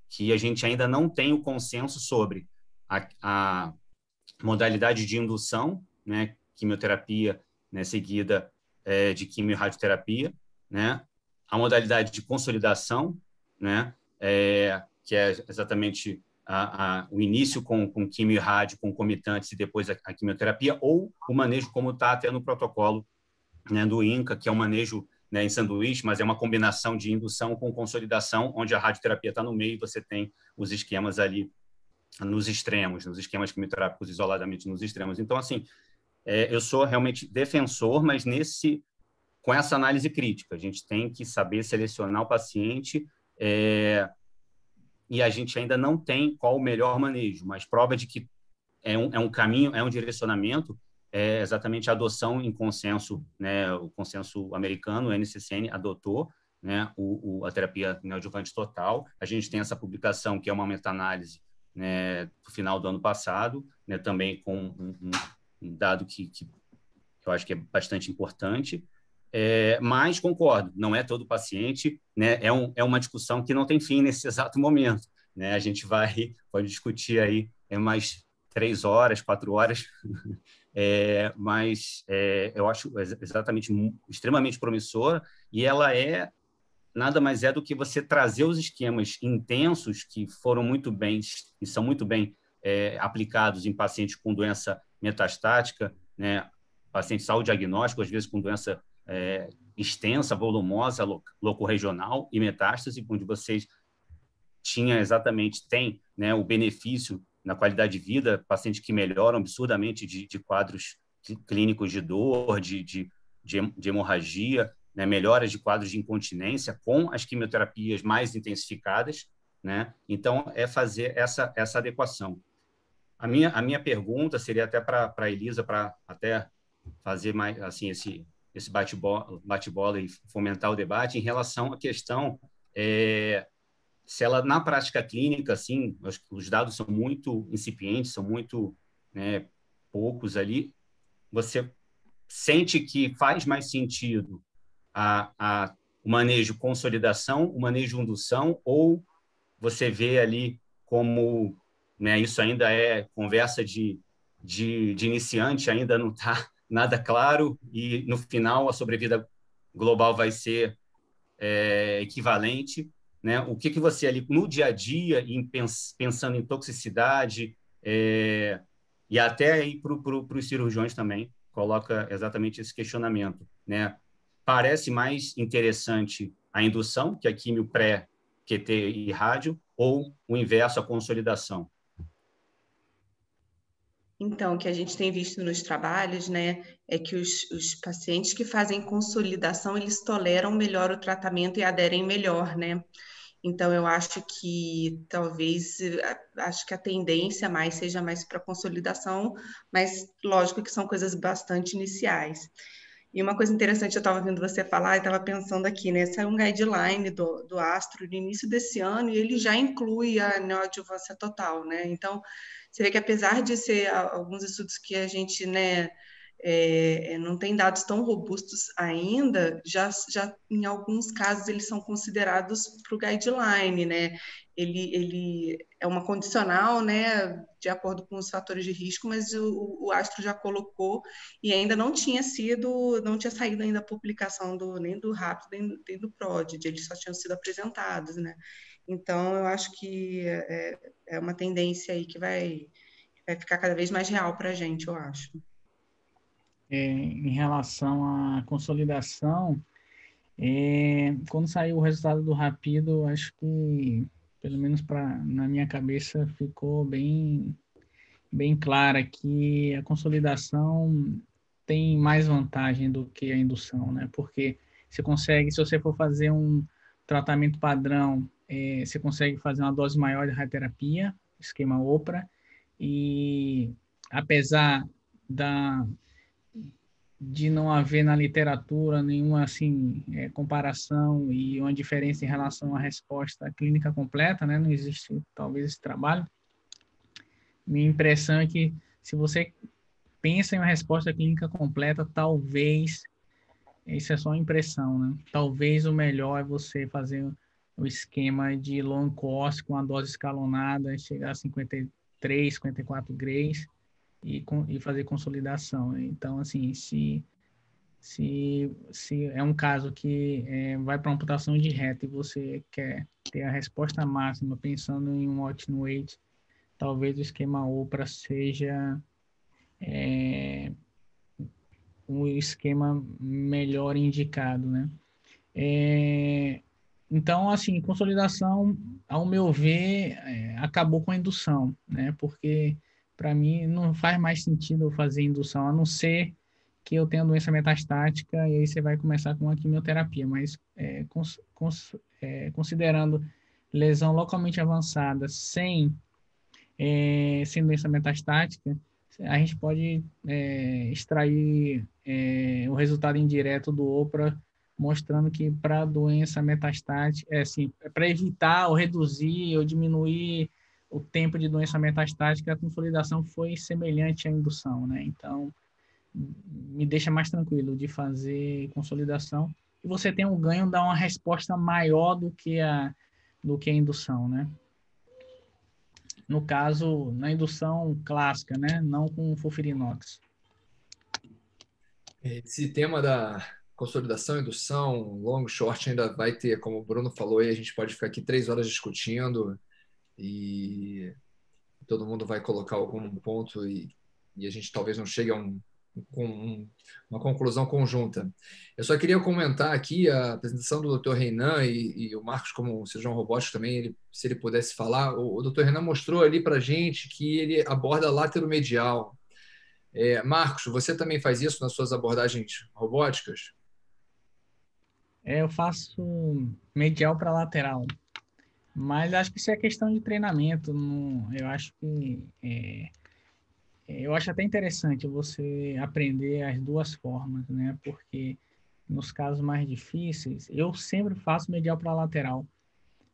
que a gente ainda não tem o consenso sobre a modalidade de indução, né, quimioterapia, né, seguida de quimio-radioterapia, né, a modalidade de consolidação, né, que é exatamente o início com quimio e rádio concomitantes e depois a quimioterapia, ou o manejo como está até no protocolo, né, do INCA, que é um manejo, né, em sanduíche, mas é uma combinação de indução com consolidação, onde a radioterapia está no meio e você tem os esquemas ali nos extremos, nos esquemas quimioterápicos isoladamente nos extremos. Então, assim, eu sou realmente defensor, mas com essa análise crítica. A gente tem que saber selecionar o paciente e a gente ainda não tem qual o melhor manejo, mas prova de que é um caminho, é um direcionamento, é exatamente a adoção em consenso, né? O consenso americano, o NCCN, adotou, né? A terapia neoadjuvante total. A gente tem essa publicação, que é uma meta-análise, né? Do final do ano passado, né? Também com um dado que eu acho que é bastante importante. Mas concordo, não é todo paciente, né? É uma discussão que não tem fim nesse exato momento, né? A gente pode discutir aí mais 3 horas, 4 horas, mas eu acho exatamente extremamente promissora, e ela nada mais é do que você trazer os esquemas intensos que foram muito bem e são muito bem aplicados em pacientes com doença metastática, né? Pacientes saúde-diagnóstico, às vezes com doença extensa, volumosa, locorregional e metástase, onde vocês tem, né, o benefício na qualidade de vida, pacientes que melhoram absurdamente de quadros clínicos de dor, de hemorragia, né, melhoras de quadros de incontinência com as quimioterapias mais intensificadas, né? Então, fazer essa adequação. A minha pergunta seria até para a Elisa, para até fazer mais assim esse bate-bola e fomentar o debate em relação à questão se ela, na prática clínica, assim, os dados são muito incipientes, são muito, né, poucos ali, você sente que faz mais sentido o manejo consolidação, o manejo indução, ou você vê ali como, né, isso ainda é conversa de iniciante, ainda não está nada claro, e no final a sobrevida global vai ser equivalente, né? O que você ali no dia a dia, pensando em toxicidade, e até aí para os cirurgiões também, coloca exatamente esse questionamento, né? Parece mais interessante a indução, que é a químio pré-QT e rádio, ou o inverso, a consolidação? Então, o que a gente tem visto nos trabalhos, né, é que os pacientes que fazem consolidação, eles toleram melhor o tratamento e aderem melhor, né? Então, eu acho que talvez, acho que a tendência seja mais para consolidação, mas lógico que são coisas bastante iniciais. E uma coisa interessante, eu estava ouvindo você falar e estava pensando aqui, né? Saiu um guideline do Astro no início desse ano e ele já inclui a neoadjuvância total, né? Então, você vê que apesar de ser alguns estudos que a gente, né, não tem dados tão robustos ainda, já em alguns casos eles são considerados para o guideline, né? Ele é uma condicional, né, de acordo com os fatores de risco, mas o Astro já colocou e ainda não tinha saído ainda a publicação nem do RAPID, nem do PRODIGY, eles só tinham sido apresentados, né? Então, eu acho que é uma tendência aí que vai ficar cada vez mais real para a gente, eu acho. Em relação à consolidação, quando saiu o resultado do Rapido, acho que, pelo menos na minha cabeça, ficou bem clara que a consolidação tem mais vantagem do que a indução, né? Porque você consegue, se você for fazer um tratamento padrão, você consegue fazer uma dose maior de radioterapia, esquema OPRA, e apesar de não haver na literatura nenhuma assim, comparação e uma diferença em relação à resposta clínica completa, né? Não existe talvez esse trabalho. Minha impressão é que se você pensa em uma resposta clínica completa, talvez, isso é só uma impressão, né? Talvez o melhor é você fazer o esquema de long course com a dose escalonada, chegar a 53, 54 grays, e fazer consolidação. Então, assim, se é um caso que vai para amputação de reta e você quer ter a resposta máxima pensando em um attenuate, talvez o esquema OPRA seja um esquema melhor indicado, né? Então, assim, consolidação, ao meu ver, acabou com a indução, né? Porque para mim não faz mais sentido fazer indução, a não ser que eu tenha doença metastática e aí você vai começar com a quimioterapia, mas considerando lesão localmente avançada sem doença metastática, a gente pode extrair o resultado indireto do OPRA, mostrando que para doença metastática, para evitar ou reduzir ou diminuir o tempo de doença metastática, a consolidação foi semelhante à indução, né? Então, me deixa mais tranquilo de fazer consolidação. E você tem um ganho, dá uma resposta maior do que a indução, né? No caso, na indução clássica, né? Não com FOLFIRINOX. Esse tema da consolidação, indução, long, short, ainda vai ter, como o Bruno falou, e a gente pode ficar aqui 3 horas discutindo e todo mundo vai colocar algum ponto e a gente talvez não chegue a uma conclusão conjunta. Eu só queria comentar aqui a apresentação do Dr. Reinan e o Marcos, como cirurgião robótico também, se ele pudesse falar. O Dr. Reinan mostrou ali para a gente que ele aborda lateromedial. Marcos, você também faz isso nas suas abordagens robóticas? Eu faço medial para lateral, mas acho que isso é questão de treinamento. Eu acho que eu acho até interessante você aprender as duas formas, né? Porque nos casos mais difíceis, eu sempre faço medial para lateral,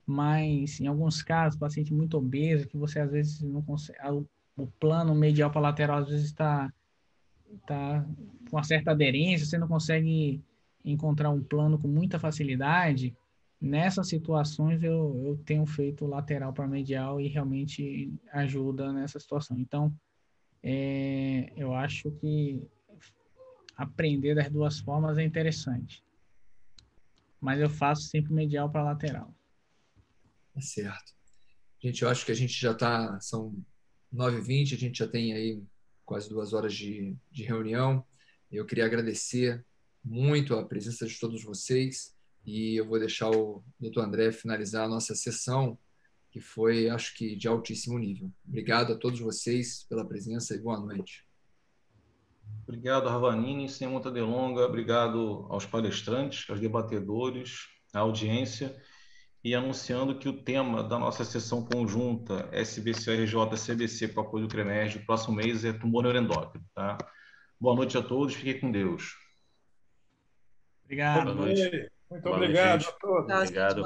mas em alguns casos, paciente muito obeso, que você às vezes não consegue, o plano medial para lateral às vezes está com uma certa aderência, você não consegue encontrar um plano com muita facilidade. Nessas situações eu tenho feito lateral para medial e realmente ajuda nessa situação. Então, eu acho que aprender das duas formas é interessante. Mas eu faço sempre medial para lateral. Tá certo. Gente, eu acho que a gente já está, são 9h20, a gente já tem aí quase 2 horas de reunião. Eu queria agradecer muito a presença de todos vocês e eu vou deixar o Dr. André finalizar a nossa sessão, que foi, acho que, de altíssimo nível. Obrigado a todos vocês pela presença e boa noite. Obrigado, Ravanini. Sem muita delonga, obrigado aos palestrantes, aos debatedores, à audiência, e anunciando que o tema da nossa sessão conjunta SBCRJ-CBC com apoio do CREMERG, no próximo mês é tumor neuroendócrino. Tá? Boa noite a todos, fiquem com Deus. Obrigado. Muito Boa noite. Muito Boa obrigado noite, a todos. Obrigado.